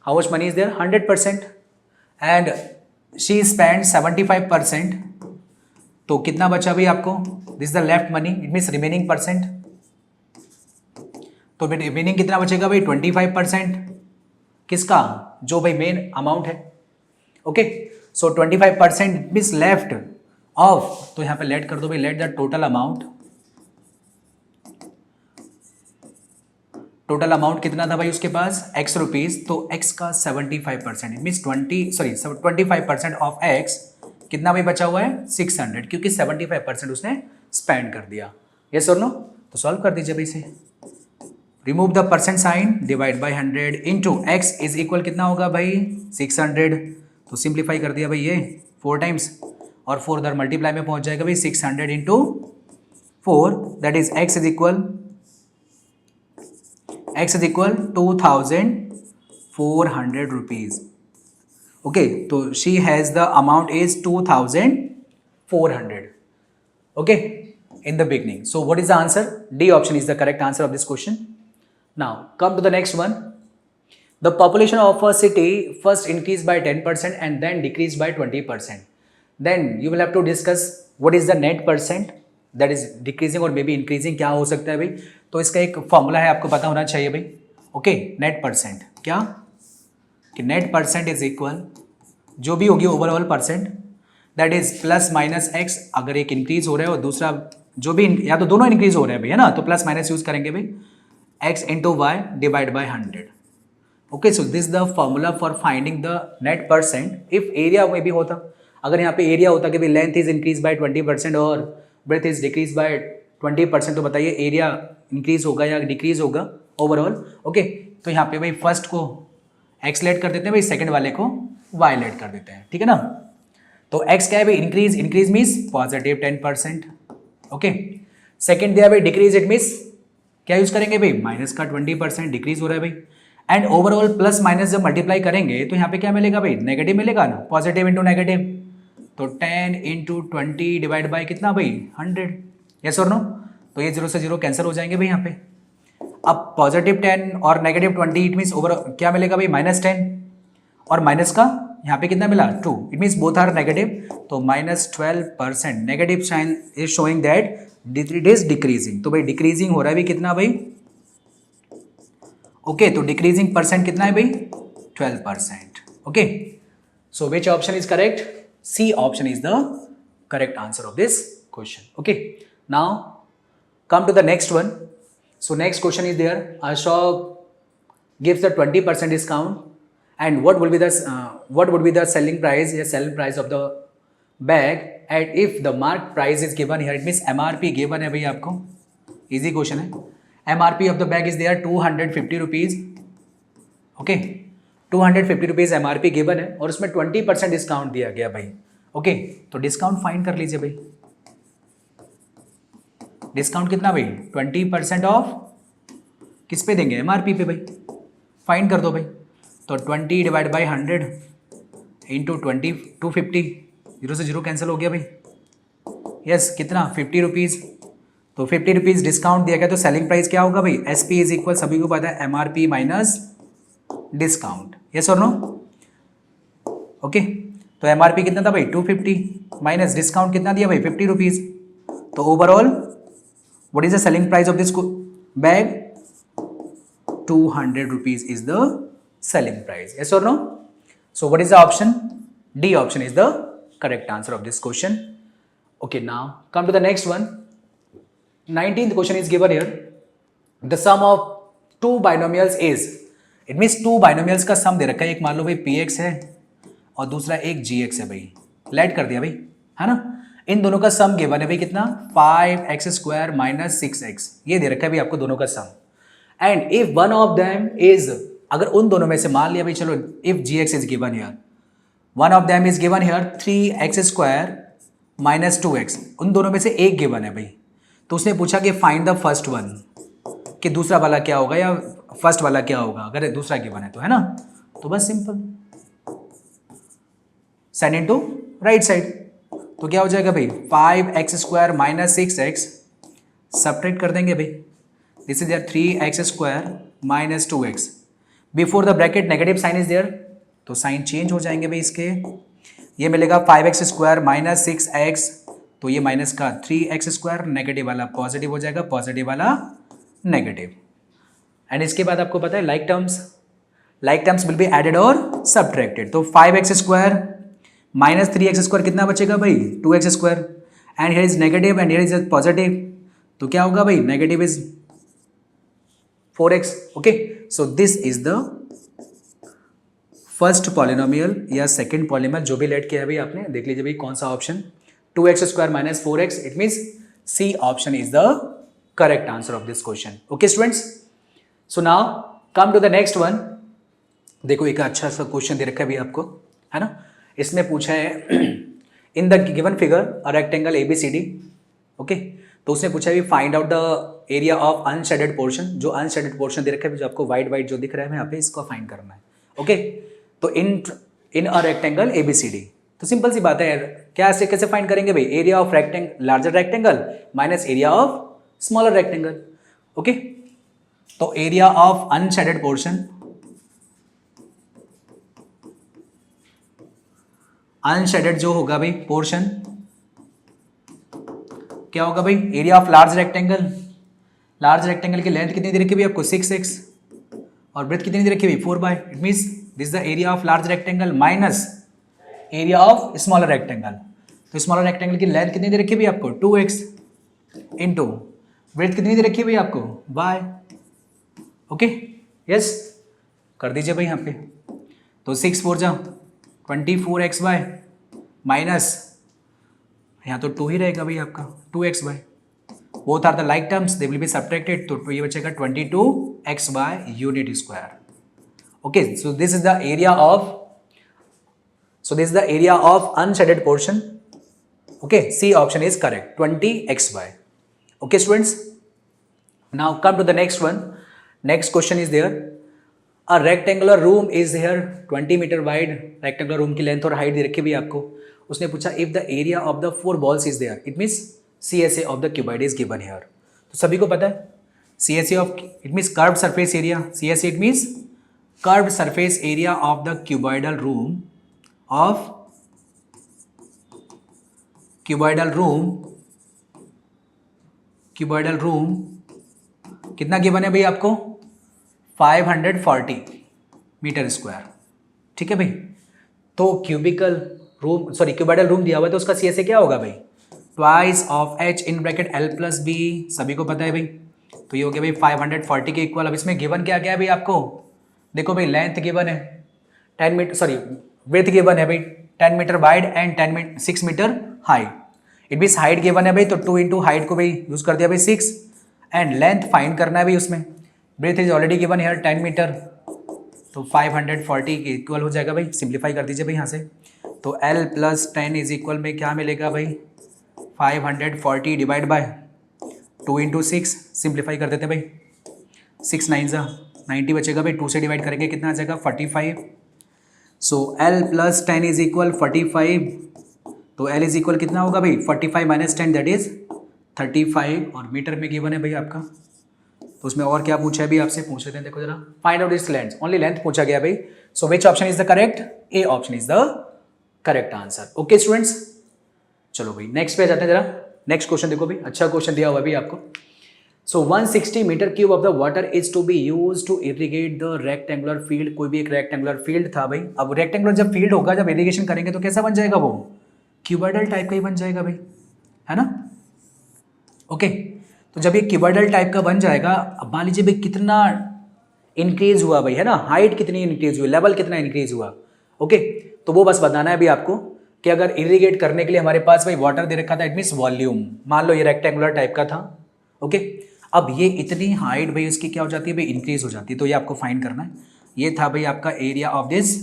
how much money is there, 100%, and she spend 75%. तो कितना बचा भाई आपको, this the left money, it means remaining percent. तो भाई रिमेनिंग कितना बचेगा भाई, 25%. किसका, जो भाई मेन अमाउंट है. Okay, so 25% means left of, तो यहां पे लेट कर दो भाई, let the total amount. Total amount कितना था भाई उसके पास, x रुपीज. तो x का 75%, इट मीन्स 25% ऑफ x कितना भाई बचा हुआ है, 600, क्योंकि 75% उसने स्पेंड कर दिया. यस और नो. तो सॉल्व कर दीजिए भाई इसे. Remove the percent sign, divide by 100 into x is equal कितना होगा भाई, 600. तो सिंप्लीफाई कर दिया भाई ये 4 टाइम्स, और 4 उधर मल्टीप्लाई में पहुंच जाएगा भाई. 600 into 4, that is x is equal 2,400 rupees. Okay, तो she has the amount is 2,400. Okay, in the beginning. So what is the answer? D option is the correct answer of this question. Now come to the next one. The population of a city first increased by 10% and then decreased by 20%. Then you will have to discuss what is the net percent that is decreasing or maybe increasing. क्या हो सकता है भाई, तो इसका एक फॉर्मूला है, आपको पता होना चाहिए भाई. ओके, नेट परसेंट क्या, कि नेट परसेंट इज इक्वल जो भी होगी overall percent, that is plus minus x. अगर एक इंक्रीज हो रहा है और दूसरा जो भी, या तो दोनों इंक्रीज हो रहे हैं भाई, है ना, तो प्लस माइनस यूज करेंगे भाई, x into y divide by 100. Okay, so this the formula for finding the net percent. If area में भी होता, अगर यहाँ पे एरिया होता कि भाई लेंथ इज इंक्रीज बाय 20% और ब्रेथ इज डिक्रीज बाय 20%, तो बताइए एरिया इंक्रीज होगा या डिक्रीज होगा ओवरऑल. ओके, तो यहाँ पे भाई फर्स्ट को एक्स लेट कर देते हैं भाई, सेकंड वाले को वाई लेट कर देते हैं, ठीक है ना. तो एक्स क्या है भाई, increase, increase means positive 10%. Okay, second दिया भाई डिक्रीज, इट मीन्स क्या यूज करेंगे भाई, माइनस का 20%, डिक्रीज हो रहा है भाई. एंड ओवरऑल प्लस माइनस जब मल्टीप्लाई करेंगे तो यहाँ पे क्या मिलेगा भाई, नेगेटिव मिलेगा ना, पॉजिटिव इंटू नेगेटिव. तो 10 इंटू 20 डिवाइड बाई कितना भाई, 100. यस और नो. तो ये 0 से 0 कैंसिल हो जाएंगे भाई यहाँ पे. अब पॉजिटिव 10 और नेगेटिव 20, इट मीन्स ओवर क्या मिलेगा भाई, -10, और माइनस का यहाँ पे कितना मिला 2, it means both are negative, तो -12%, negative sign is showing that it is decreasing, तो भाई डिक्रीजिंग हो रहा है भी कितना भाई, ओके, तो डिक्रीजिंग परसेंट कितना है भाई 12%, okay, so which option is correct, C option is the correct answer of this question, okay, now come to the next one. So next question is there, a shop gives the 20% discount, and what would be the selling price, selling price of the bag, and if the mark price is given here, it means MRP given है भाई आपको, easy question है, MRP of the bag is there 250 rupees, okay, 250 rupees MRP given है और उसमें 20% डिस्काउंट दिया गया भाई, ओके, तो डिस्काउंट फाइंड कर लीजिए भाई, डिस्काउंट कितना भाई 20% ऑफ किस पे देंगे, एमआरपी पे भाई, फाइंड कर दो भाई, तो 20 डिवाइड बाई 100 इंटू 20 250, जीरो से जीरो कैंसिल हो गया भाई, यस कितना 50 रुपीज़, तो 50 रुपीज़ डिस्काउंट दिया गया, तो सेलिंग प्राइस क्या होगा भाई, एस पी इज इक्वल, सभी को पता है एमआरपी माइनस डिस्काउंट, यस और नो, ओके, तो एमआरपी कितना था भाई 250 माइनस डिस्काउंट कितना दिया भाई 50 रुपीज़, तो overall what is the selling price of this bag, 200 rupees is the selling price, yes or no, so what is the option, D option is the correct answer of this question, okay, now come to the next one, 19th question is given here, the sum of two binomials is, it means two binomials का sum दे रखा है, एक मान लो भाई px है और दूसरा एक gx है भाई, लेट कर दिया भाई, है ना, इन दोनों का सम गिवन है भाई कितना 5x² माइनस 6x, ये दे रखा है भाई आपको दोनों का sum, and if one of them is, अगर उन दोनों में से मान लिया भाई, चलो if gx is given here, one of them is given here 3x² minus 2x, उन दोनों में से एक गिवन है भाई, तो उसने पूछा कि फाइंड द फर्स्ट वन, कि दूसरा वाला क्या होगा या फर्स्ट वाला क्या होगा, अगर दूसरा गिवन है तो, है ना, तो बस simple send into right side, तो क्या हो जाएगा भाई 5x² माइनस 6x, सब्ट्रैक्ट कर देंगे भाई, this is there 3x² minus 2x, before the bracket negative sign is there, तो साइन चेंज हो जाएंगे भाई इसके, ये मिलेगा 5x² माइनस 6x, तो ये माइनस का 3x², नेगेटिव वाला पॉजिटिव हो जाएगा, पॉजिटिव वाला नेगेटिव, एंड इसके बाद आपको पता है like terms will be added और सब्ट्रैक्टेड, तो 5x² माइनस 3x² कितना बचेगा भाई 2x², and here is negative and here is positive, तो क्या होगा भाई negative is 4x, okay, so this is the first polynomial या सेकंड पॉलिनोमियल, जो भी लेट किया है भाई आपने, देख लीजिए भाई कौन सा option, 2x² minus 4x, it means C option is the correct answer of this question, okay students, so now come to the next one, देखो एक अच्छा सा क्वेश्चन दे रखा है भाई आपको, है ना, इसमें पूछा है in the given figure a rectangle ABCD, okay, तो उसने पूछा है find out the area of unshaded portion, जो अनशेडेड पोर्शन दे रखा है जो आपको वाइट जो दिख रहा है यहाँ पे, इसको फाइंड करना है, ओके, तो इन अ रेक्टेंगल ABCD, तो सिंपल सी बात है यार, क्या ऐसे कैसे फाइंड करेंगे भाई, area of larger rectangle minus area of smaller rectangle, okay, तो area of unshaded portion, unshaded जो होगा भाई पोर्शन, क्या होगा भाई एरिया ऑफ लार्ज रेक्टेंगल की लेंथ कितनी दे रखी है आपको 6x, और ब्रेथ कितनी दे रखी है 4 by, it means this the area of large rectangle minus area of smaller rectangle, तो स्मॉलर रेक्टेंगल की लेंथ कितनी दे रखी है आपको 2x, इंटू ब्रेथ कितनी दे रखी है भाई आपको y, ओके, यस कर दीजिए भाई यहाँ पे, तो 6 4 जा 24xy माइनस, यहाँ तो 2 ही रहेगा भाई आपका 2xy, both are the like terms, they will be subtracted, तो ये बचेगा 22xy unit square, okay, so this is the area of unshaded portion, okay, C option is correct 20xy, okay students, now come to the next one, next question is there, a rectangular room is here 20 metre wide, rectangular room की लेंथ और हाइट दे रखी हुई आपको, उसने पूछा if the area of the 4 walls is there, it means CSA of the cuboid is given here, तो सभी को पता है CSA of it means curved surface area, CSA it means curved surface area of the cuboidal room of cuboidal room कितना गिवन है भाई आपको 540 मीटर स्क्वायर, ठीक है भाई। तो क्यूबॉइडल रूम दिया हुआ है तो उसका CSA क्या होगा भाई, twice of H in bracket L plus B, सभी को पता है भाई। तो ये हो गया भाई 540 के इक्वल। अब इसमें गिवन क्या क्या है भाई आपको, देखो भाई लेंथ गिवन है 10 मीटर, सॉरी विड्थ गिवन है भाई 10 metre wide and 6 metre height. It means height given है भाई, तो 2 इंटू हाइट को भाई यूज कर दिया भाई 6 एंड लेंथ फाइंड करना है भाई उसमें। Breadth is already given here 10 metre, तो 540 के इक्वल हो जाएगा भाई। सिंप्लीफाई कर दीजिए भाई यहाँ से, तो L प्लस 10 इज इक्वल में क्या मिलेगा भाई 540 डिवाइड बाय 2 इंटू 6, सिंप्लीफाई कर देते भाई 6 9 90 बचेगा भाई, 2 से डिवाइड करेंगे कितना आ जाएगा 45। सो L प्लस 10 इज इक्वल 45, तो L इज इक्वल कितना होगा भाई 45 माइनस 10 दैट इज 35 और मीटर में गिवन है भाई आपका। तो उसमें और क्या पूछा है भाई आपसे, पूछ लेते हैं, देखो जरा find out its length, only length पूछा गया भाई। So which option is the correct, A option is the correct answer. Okay students, चलो भाई नेक्स्ट पे जाते हैं जरा। नेक्स्ट क्वेश्चन देखो भाई, अच्छा क्वेश्चन दिया हुआ है भाई आपको। So 160 metre cube of the water is to be use to irrigate the rectangular field. कोई भी एक रेक्टेंगुलर फील्ड था भाई। अब रेक्टेंगुलर जब फील्ड होगा, जब इरिगेशन करेंगे तो कैसा बन जाएगा वो, क्यूबॉइडल टाइप का ही बन जाएगा भाई, है ना। ओके तो जब ये क्यूबॉइडल टाइप का बन जाएगा, अब मान लीजिए भाई कितना इंक्रीज हुआ भाई, है ना, हाइट कितनी इंक्रीज हुई, लेवल कितना इंक्रीज हुआ। ओके तो वो बस बताना है भाई आपको कि अगर इरिगेट करने के लिए हमारे पास भाई वाटर दे रखा था, इट मीन्स वॉल्यूम, मान लो ये रेक्टेंगुलर टाइप का था। ओके अब ये इतनी हाइट भाई उसकी क्या हो जाती है भाई, इंक्रीज हो जाती है। तो ये आपको फाइंड करना है। ये था भाई आपका area of this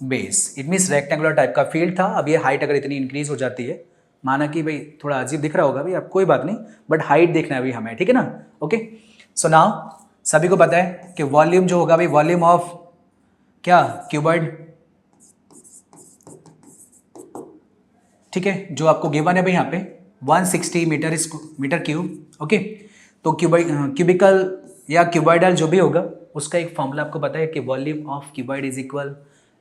base, it means rectangular type का फील्ड था। अब ये हाइट अगर इतनी इंक्रीज हो जाती है, माना कि भाई थोड़ा अजीब दिख रहा होगा भाई आप, कोई बात नहीं, बट हाइट देखना है भाई हमें, ठीक है ना। ओके सो नाउ सभी को पता है कि वॉल्यूम जो होगा भाई, वॉल्यूम ऑफ क्या क्यूबॉइड, ठीक है, जो आपको गिवन है भाई यहाँ पे 160 मीटर क्यूब। ओके तो क्यूबिकल या क्यूबॉइडल जो भी होगा उसका एक फॉर्मूला आपको पता है कि volume of cuboid is equal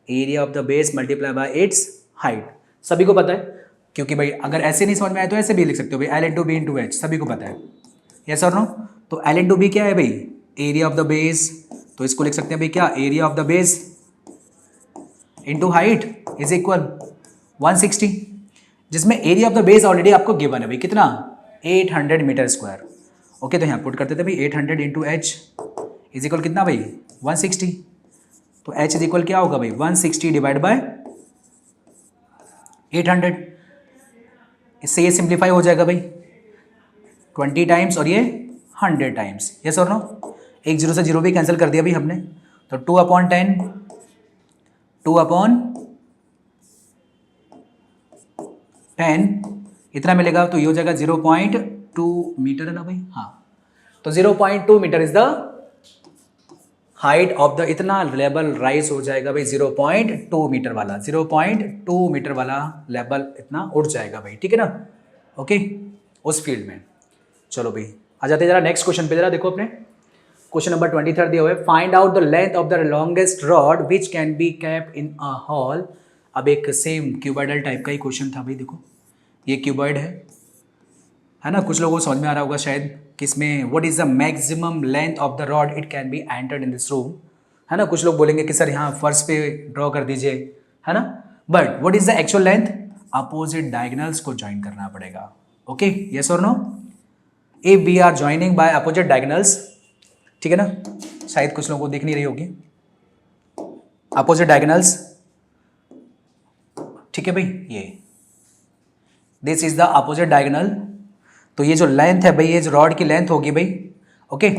area of the base multiply by it's height, सभी को पता है। क्योंकि भाई अगर ऐसे नहीं समझ में आए तो ऐसे भी लिख सकते हो भाई, L into B into H, सभी को पता है, यस और नो। तो L इंटू बी क्या है भाई, एरिया ऑफ द बेस, तो इसको लिख सकते हैं भाई क्या, area of the base into height is equal 160, जिसमें area of the base already आपको गिवन है भाई कितना 800 मीटर स्क्वायर। ओके तो यहाँ पुट करते थे भाई 800 इंटू एच इज इक्वल कितना भाई 160, तो एच इज इक्वल क्या होगा भाई 160 डिवाइड बाय 800। इससे ये सिंप्लीफाई हो जाएगा भाई 20 टाइम्स और ये 100 टाइम्स, यस और नो। एक जीरो से जीरो भी कैंसिल कर दिया भाई हमने, तो 2/10 इतना मिलेगा, तो ये हो जाएगा 0.2 मीटर है ना भाई, हाँ। तो 0.2 metre is the height of the, इतना लेवल राइज हो जाएगा भाई 0.2 मीटर वाला, 0.2 मीटर वाला लेवल इतना उठ जाएगा भाई, ठीक है ना। ओके उस फील्ड में। चलो भाई आ जाते हैं जरा नेक्स्ट क्वेश्चन पे, जरा देखो अपने क्वेश्चन नंबर 23 दिया हुआ है, find out the length of the longest rod which can be kept in a hall. अब एक सेम क्यूबॉइडल टाइप का ही क्वेश्चन था भाई, देखो ये क्यूबॉइड है ना, कुछ लोगों को समझ में आ रहा होगा शायद कि इसमें what is the maximum length of the rod it can be entered in this room, है ना। कुछ लोग बोलेंगे कि सर यहाँ फर्श पे ड्रॉ कर दीजिए, है ना, but what is the actual length, opposite diagonals को ज्वाइन करना पड़ेगा। ओके यस और no, if we are joining by opposite diagonals, ठीक है ना, शायद कुछ लोगों को दिख नहीं रही होगी अपोजिट डायगोनल्स, ठीक है भाई, ये this is the opposite diagonal. तो ये जो लेंथ है भाई, ये जो रॉड की लेंथ होगी भाई, okay,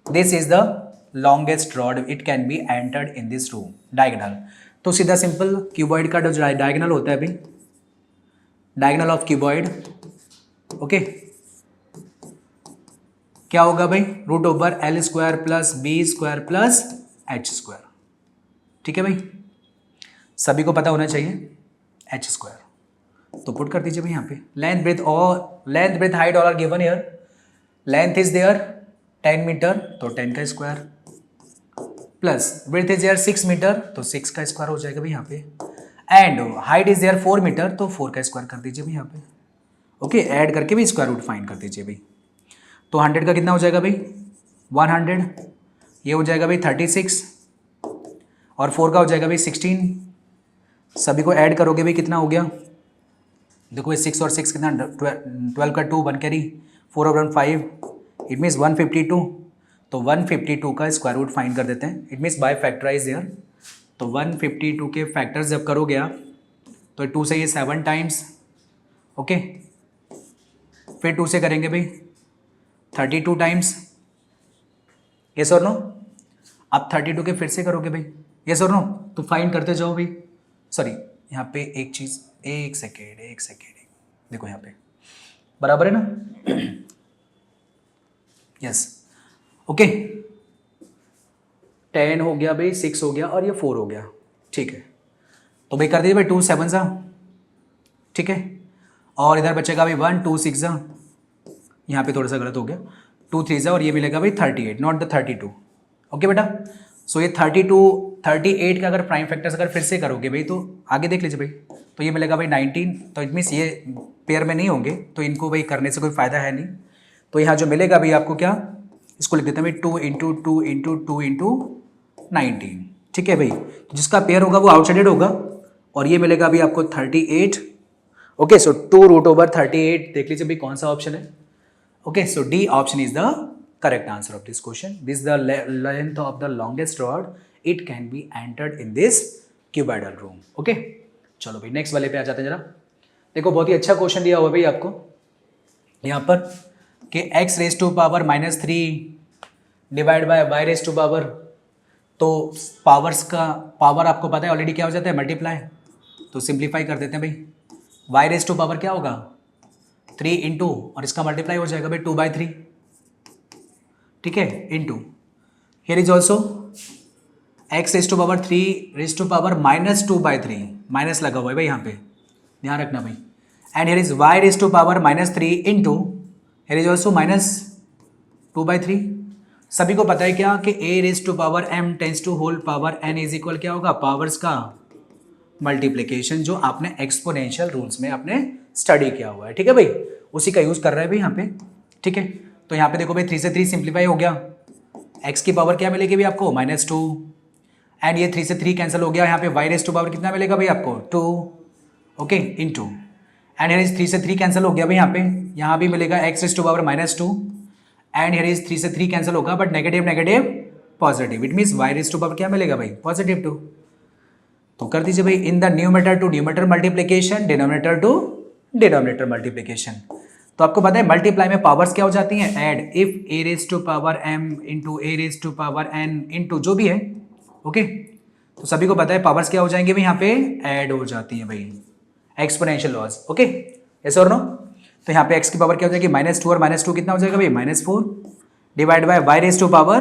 this is the longest rod it can be entered in this room, diagonal. तो सीधा सिंपल क्यूबॉइड का जो डायगोनल होता है भाई, डायगोनल ऑफ क्यूबॉइड, ओके, क्या होगा भाई, √L square plus B square plus H square, ठीक है भाई, सभी को पता होना चाहिए एच स्क्वायर। तो पुट कर दीजिए भाई यहाँ पे, length breadth height all are given here, length is there 10 metre तो 10 का square plus breadth is there 6 metre तो 6 का स्क्वायर हो जाएगा भाई यहाँ पे, and height is there 4 metre, तो 4 का स्क्वायर कर दीजिए भाई यहाँ पे। ओके, ऐड करके भी स्क्वायर रूट फाइंड कर दीजिए भाई। तो 100 का कितना हो जाएगा भाई 100, ये हो जाएगा भाई 36 और 4 का हो जाएगा भाई 16। सभी को ऐड करोगे भाई कितना हो गया, देखो ये 6 और 6 कितना 12 का 2 1 कैरी 4 और 1 5, इट मीन्स 152। तो 152 का स्क्वायर रूट फाइंड कर देते हैं, it means by factorise there. तो 152 के फैक्टर्स जब करोगे आप तो 2 से ये 7 टाइम्स, ओके, फिर 2 से करेंगे भाई 32 टाइम्स, यस और नो। आप 32 के फिर से करोगे भाई, यस और नो। तो फाइंड करते जाओ भाई। सॉरी, यहाँ पे एक चीज़, एक सेकेंड, देखो यहाँ पे बराबर है ना, यस, ओके। 10 हो गया भाई, 6 हो गया और ये 4 हो गया, ठीक है। तो भाई कर दीजिए भाई 2 7 सा, ठीक है। और इधर बचेगा भाई 1 2 6 सा, यहाँ पे थोड़ा सा गलत हो गया, 2 3 सा, और ये मिलेगा भाई 38, नॉट द 32। ओके बेटा, सो ये 38 का अगर प्राइम फैक्टर्स अगर फिर से करोगे भाई तो आगे देख लीजिए भाई, तो ये मिलेगा भाई 19। तो इट मीन्स ये पेयर में नहीं होंगे, तो इनको भाई करने से कोई फ़ायदा है नहीं। तो यहाँ जो मिलेगा भाई आपको क्या, इसको लिख देते हैं भाई 2 इंटू 2 इंटू 2 इंटू 19, ठीक है भाई। जिसका पेयर होगा वो आउटसाइडेड होगा, और ये मिलेगा भाई आपको 38। ओके, सो 2√38, देख लीजिए भाई कौन सा ऑप्शन है। Okay, so D option is the correct answer of this question. This is the length of the longest rod. It can be entered in this cuboidal room. Okay? चलो भाई नेक्स्ट वाले पे आ जाते हैं जरा। देखो बहुत ही अच्छा क्वेश्चन दिया हुआ भाई आपको यहाँ पर कि x raise to power -3 divide by y raise to power, तो पावर्स का पावर आपको पता है ऑलरेडी क्या हो जाता है मल्टीप्लाई, तो सिंप्लीफाई कर देते हैं भाई। y रेज टू पावर क्या होगा 3 इंटू, और इसका मल्टीप्लाई हो जाएगा भाई 2/3, ठीक है, into here is also x raise to power 3 raise to power -2/3, minus लगा हुआ है भाई यहाँ पे, ध्यान रखना भाई। And here is y raise to power -3 into here is also -2/3। सभी को पता है क्या कि a raise to power m tens to whole power n is equal क्या होगा, पावर्स का मल्टीप्लीकेशन, जो आपने एक्सपोनेंशियल रूल्स में आपने स्टडी किया हुआ है, ठीक है भाई, उसी का यूज कर रहे हैं भाई यहाँ पे, ठीक है। तो यहाँ पे देखो भाई 3 से 3 सिंप्लीफाई हो गया, x की पावर क्या मिलेगी भाई आपको -2, एंड ये 3 से 3 कैंसिल हो गया, यहाँ पे y रेज टू पावर कितना मिलेगा भाई आपको 2, okay, into, and here is 3 से 3 कैंसिल हो गया भाई यहाँ पे, यहाँ भी मिलेगा x raise to power -2, and here is 3 से 3 कैंसिल होगा but negative negative positive, it means y raise to power क्या मिलेगा भाई +2। तो कर दीजिए भाई in the numerator to numerator multiplication, denominator to denominator multiplication. तो आपको पता है मल्टीप्लाई में पावर्स क्या हो जाती हैं add, if a raise to power m into a raise to power n into जो भी है, ओके। तो सभी को पता है पावर्स क्या हो जाएंगे भाई यहाँ पे ऐड हो जाती हैं भाई, एक्सपोनेंशियल लॉज, ओके, यस और नो। तो यहाँ पे x की पावर क्या हो जाएगी -2, और -2 कितना हो जाएगा भाई -4 divide by y raise to power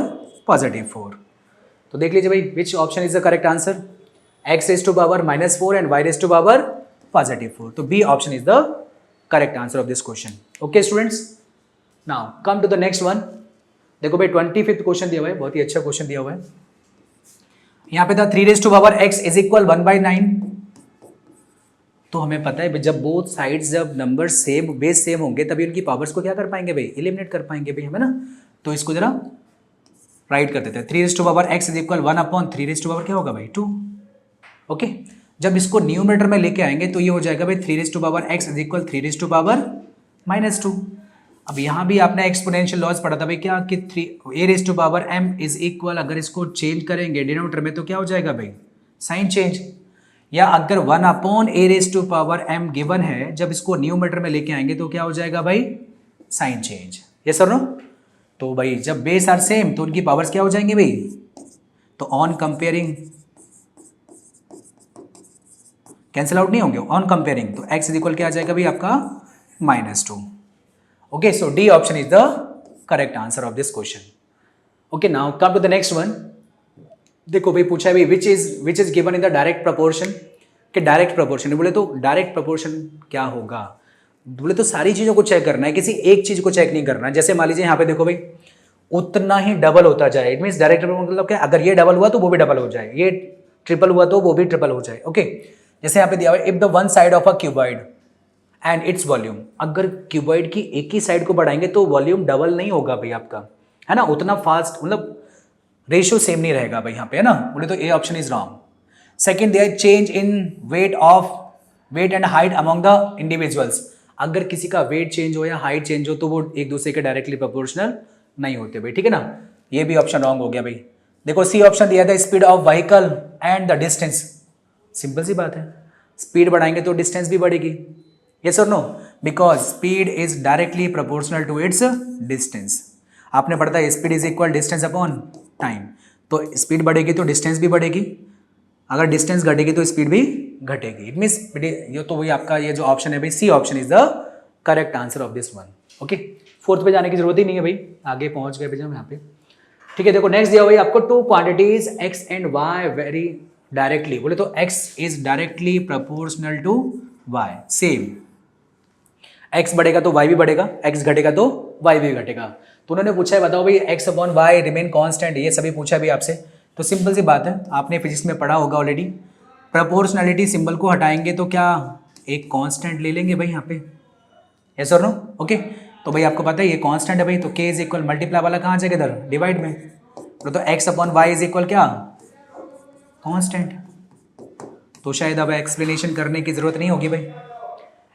+4। तो देख लीजिए भाई which option is the correct answer, x raise to power -4 and y raise to power +4। तो B option is the correct answer of this question. Okay students, now come to the next one. देखो भाई 25th क्वेश्चन दिया हुआ है, बहुत ही अच्छा क्वेश्चन दिया हुआ है। यहाँ पे था 3 raise to power x is equal 1/9। तो हमें पता है जब बोथ साइड्स जब नंबर सेम बेस सेम होंगे तभी उनकी पावर्स को क्या कर पाएंगे भाई, एलिमिनेट कर पाएंगे भाई हमें ना। तो इसको जरा राइट कर देते हैं, 3 raise to power x is equal 1/3 raise to power क्या होगा भाई 2, ओके। जब इसको न्यूमरेटर में लेके आएंगे तो ये हो जाएगा भाई 3 raise to power x is equal 3 raise to power -2। अब यहाँ भी आपने एक्सपोनेंशियल लॉज पढ़ा था भाई क्या कि 3 a raise to power m is equal, अगर इसको चेंज करेंगे डिनोमिनेटर में तो क्या हो जाएगा भाई साइन चेंज, या अगर 1/a raise to power m given है जब इसको न्यूमरेटर में लेके आएंगे तो क्या हो जाएगा भाई साइन चेंज, यस और नो। तो भाई जब बेस आर सेम तो उनकी पावर्स क्या हो जाएंगे भाई, तो ऑन कंपेयरिंग कैंसिल आउट नहीं होंगे, ऑन कंपेयरिंग तो x इज इक्वल क्या आ जाएगा भाई आपका -2। Okay, so D option is the correct answer of this question. Okay, now come to the next one. देखो भाई पूछा है भाई which is given in the direct proportion, कि डायरेक्ट प्रपोर्शन बोले तो डायरेक्ट प्रपोर्शन क्या होगा, बोले तो सारी चीजों को चेक करना है, किसी एक चीज को चेक नहीं करना है। जैसे मान लीजिए यहाँ पे देखो भाई उतना ही डबल होता जाए, इट मीन डायरेक्ट मतलब क्या, अगर ये डबल हुआ तो वो भी डबल हो जाए, ये ट्रिपल हुआ तो वो भी ट्रिपल हो जाए, ओके। जैसे यहाँ पे दिया हुआ if the one side of a cuboid and its volume, अगर क्यूबॉइड की एक ही साइड को बढ़ाएंगे तो वॉल्यूम डबल नहीं होगा भाई आपका, है ना, उतना फास्ट, मतलब रेशियो सेम नहीं रहेगा भाई यहाँ पे, है ना, बोले तो A option is wrong. Second दिया change in weight and height among the individuals, अगर किसी का वेट चेंज हो या हाइट चेंज हो तो वो एक दूसरे के डायरेक्टली प्रोपोर्शनल नहीं होते भाई, ठीक है ना, ये भी ऑप्शन रॉन्ग हो गया भाई। देखो सी ऑप्शन दिया था speed of vehicle and the distance, simple सी बात है, स्पीड बढ़ाएंगे तो डिस्टेंस भी बढ़ेगी, यस और no, because speed is directly proportional to its distance. आपने पढ़ता है speed is equal distance upon time, तो स्पीड बढ़ेगी तो डिस्टेंस भी बढ़ेगी, अगर डिस्टेंस घटेगी तो स्पीड भी घटेगी, इट मीन्स ये तो वही आपका ये जो ऑप्शन है भाई C option is the correct answer of this one. Okay, fourth पे जाने की जरूरत ही नहीं है भाई, आगे पहुंच गए भाई हम यहाँ पे, ठीक है। देखो नेक्स्ट दिया भाई आपको two quantities x and y vary directly, बोले तो x is directly proportional to y, same, x बढ़ेगा तो y भी बढ़ेगा, x घटेगा तो y भी घटेगा, तो उन्होंने पूछा है बताओ भाई x upon y remain constant, ये सभी पूछा है भाई आपसे, तो सिंपल सी बात है, आपने फिजिक्स में पढ़ा होगा ऑलरेडी, प्रोपोर्शनलिटी सिंबल को हटाएंगे तो क्या एक कांस्टेंट ले लेंगे भाई यहाँ पे, यस और नो, ओके, तो भाई आपको पता है ये कांस्टेंट है भाई, तो k इज इक्वल मल्टीप्लाई वाला कहाँ जाएगा इधर डिवाइड में, तो x upon y is equal क्या कांस्टेंट, तो शायद अब एक्सप्लेनेशन करने की जरूरत नहीं होगी भाई,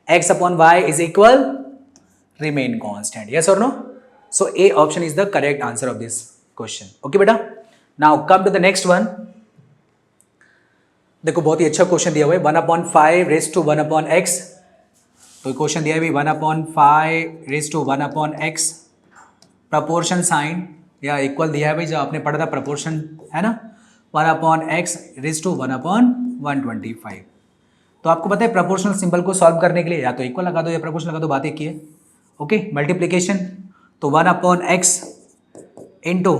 x upon y is equal remain constant, yes और no, so A option is the correct answer of this question. Okay बेटा, now come to the next one. देखो बहुत ही अच्छा क्वेश्चन दिया हुआ है, 1/5 रेज टू 1/x, तो क्वेश्चन दिया है भाई 1/5 raise to 1/x, proportion sign या इक्वल दिया है भाई, जो आपने पढ़ा था प्रपोर्शन, है ना, 1/x रेज टू 1/125, तो आपको पता है प्रपोर्शनल सिंबल को सॉल्व करने के लिए या तो इक्वल लगा दो या प्रपोर्शन लगा दो, बात एक ही है, ओके, मल्टीप्लीकेशन, तो 1/x into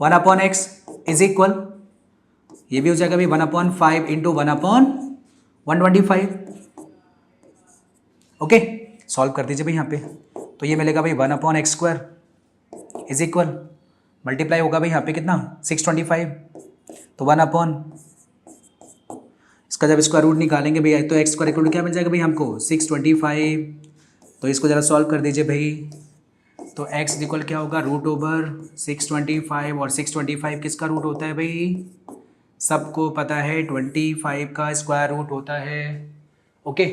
1/x is equal, ये भी हो जाएगा भाई 1/5 इंटू 1/125, ओके, सॉल्व कर दीजिए भाई यहाँ पे, तो ये मिलेगा भाई 1/x² इज इक्वल, मल्टीप्लाई होगा भाई यहाँ पे कितना 625, तो 1/, इसका जब स्क्वायर रूट निकालेंगे भैया तो x² इक्वल क्या मिल जाएगा भाई हमको 625, तो इसको ज़रा सॉल्व कर दीजिए भाई, तो x इक्वल क्या होगा √625, और 625 किसका रूट होता है भाई, सबको पता है 25 का स्क्वायर रूट होता है, ओके,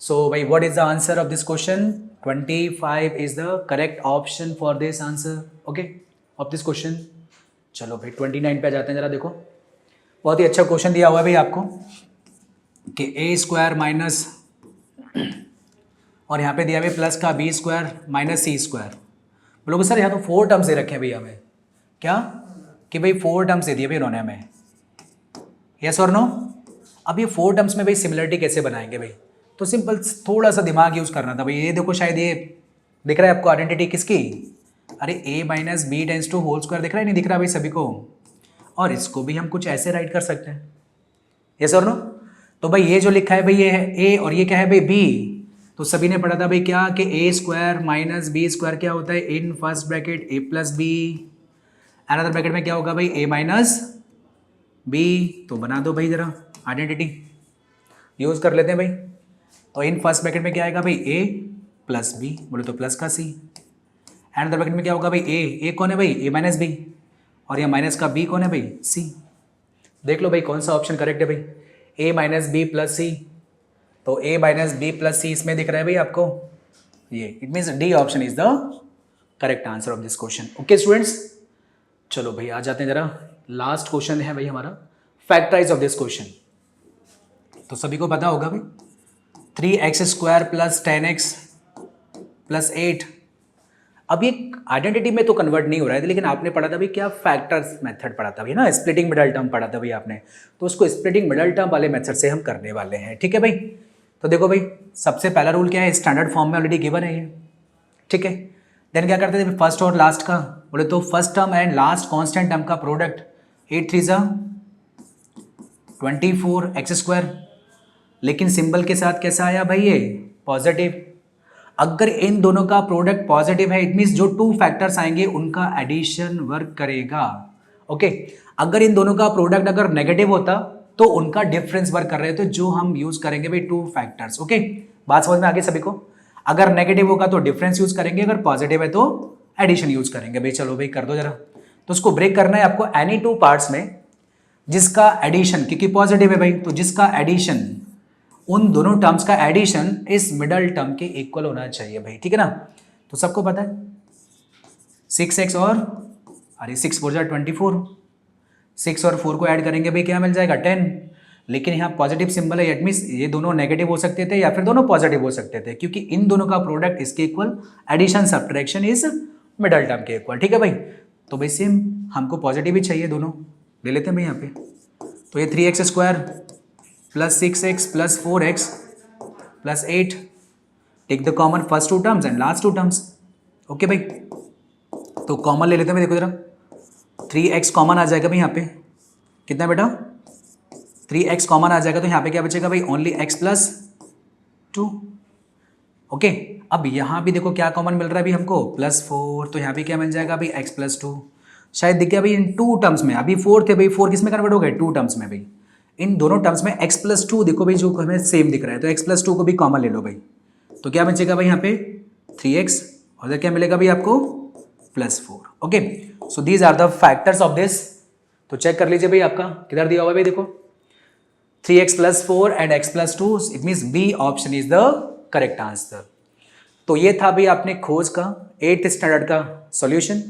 सो भाई what is the answer of this question, 25 is the correct option for this answer, okay, of this question. चलो भाई 29 पे आ जाते हैं, जरा देखो, बहुत ही अच्छा क्वेश्चन दिया हुआ है भाई आपको कि a² माइनस, और यहाँ पे दिया हुआ प्लस का b² माइनस c², बोलोगे सर यहाँ तो 4 टर्म्स दे रखे हैं भैया हमें, क्या कि भाई 4 टर्म्स दे दिए भाई उन्होंने हमें, यस और नो, अब ये 4 टर्म्स में भाई सिमिलरिटी कैसे बनाएंगे भाई, तो सिंपल थोड़ा सा दिमाग यूज करना था भाई, ये देखो शायद ये दिख रहा है आपको आइडेंटिटी किसकी, अरे a minus b tense to whole square दिख रहा है, नहीं दिख रहा भाई सभी को, और इसको भी हम कुछ ऐसे राइट कर सकते हैं, यस और नो, तो भाई ये जो लिखा है भाई ये है a और ये क्या है भाई b, तो सभी ने पढ़ा था भाई क्या कि a² माइनस b² क्या होता है, in first bracket a plus b, another bracket में क्या होगा भाई a माइनस b, तो बना दो भाई जरा आइडेंटिटी यूज कर लेते हैं भाई, तो इन फर्स्ट ब्रैकेट में क्या आएगा भाई a प्लस b, बोले तो प्लस का c, अनदर ब्रैकेट में क्या होगा भाई a कौन है भाई a माइनस b, और ये माइनस का b कौन है भाई c, देख लो भाई कौन सा ऑप्शन करेक्ट है भाई, a minus b plus c, तो a minus b plus c इसमें दिख रहा है भाई आपको, ये it means D option is the correct answer of this question. Okay students, चलो भाई आ जाते हैं जरा, लास्ट क्वेश्चन है भाई हमारा, फैक्टराइज ऑफ दिस क्वेश्चन, तो सभी को पता होगा भाई 3x² प्लस 10x प्लस 8, अब ये आइडेंटिटी में तो कन्वर्ट नहीं हो रहा है, लेकिन आपने पढ़ा था भाई क्या फैक्टर्स मेथड पढ़ा था भाई ना, स्प्लिटिंग मिडल टर्म पढ़ा था भाई आपने, तो उसको स्प्लिटिंग मिडल टर्म वाले मेथड से हम करने वाले हैं, ठीक है भाई। तो देखो भाई सबसे पहला रूल क्या है, स्टैंडर्ड फॉर्म में ऑलरेडी गिवन है ये, ठीक है, देन क्या करते थे फर्स्ट और लास्ट का, बोले तो first term and last constant term का प्रोडक्ट 8 3 24x², लेकिन सिंबल के साथ कैसा आया भाई ये पॉजिटिव, अगर इन दोनों का प्रोडक्ट पॉजिटिव है इट मीन्स जो 2 फैक्टर्स आएंगे उनका एडिशन वर्क करेगा, ओके, अगर इन दोनों का प्रोडक्ट अगर नेगेटिव होता तो उनका डिफरेंस वर्क कर रहे हैं, तो जो हम यूज करेंगे भाई टू फैक्टर्स। ओके, बात समझ में आ गई सभी को? अगर नेगेटिव होगा तो डिफरेंस यूज करेंगे, अगर पॉजिटिव है तो एडिशन यूज करेंगे भाई। चलो भाई कर दो जरा। तो उसको ब्रेक करना है आपको एनी टू पार्ट्स में जिसका एडिशन, क्योंकि पॉजिटिव है भाई, तो जिसका एडिशन, उन दोनों टर्म्स का एडिशन इस मिडल टर्म के इक्वल होना चाहिए भाई, ठीक है ना? तो सबको पता है 6x और अरे 6 4 24, 6 और 4 को ऐड करेंगे भाई क्या मिल जाएगा 10। लेकिन यहाँ पॉजिटिव सिंबल है, इट मीन्स ये दोनों नेगेटिव हो सकते थे या फिर दोनों पॉजिटिव हो सकते थे, क्योंकि इन दोनों का प्रोडक्ट इसके equal, addition subtraction is middle term के इक्वल, ठीक है भाई? तो भाई सेम हमको पॉजिटिव ही चाहिए, दोनों ले लेते हैं भाई यहाँ पे। तो ये 3x² plus 6x plus 4x plus 8, take the common first two terms and last two terms. Okay भाई, तो कॉमन ले लेते हैं, देखो जरा 3x कॉमन आ जाएगा भाई यहाँ पे, कितना बेटा 3x कॉमन आ जाएगा, तो यहाँ पे क्या बचेगा भाई ओनली x प्लस 2। ओके, अब यहाँ भी देखो क्या कॉमन मिल रहा है अभी हमको +4, तो यहाँ पे क्या मिल जाएगा अभी x प्लस 2। शायद दिख गया भाई इन टू टर्म्स में, अभी 4 थे भाई, 4 किस में कन्वर्ट हो गए, टू टर्म्स में भाई। इन दोनों टर्म्स में x प्लस 2 देखो भाई जो हमें सेम दिख रहा है, तो x प्लस 2 को भी कॉमन ले लो भाई, तो क्या बचेगा भाई यहाँ पे 3x और इधर क्या मिलेगा भाई आपको +4। Okay, so these are the factors of this. तो चेक कर लीजिए भाई आपका किधर दिया हुआ भाई, देखो 3x plus 4 and x plus 2, it means B option is the correct answer. तो ये था भाई आपने खोज का 8th स्टैंडर्ड का सॉल्यूशन।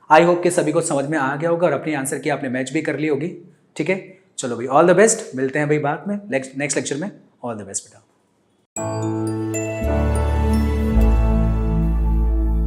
आई होप कि सभी को समझ में आ गया होगा और अपनी आंसर की आपने मैच भी कर ली होगी, ठीक है? चलो भाई ऑल द बेस्ट, मिलते हैं भाई बाद में नेक्स्ट लेक्चर में। ऑल द बेस्ट बेटा।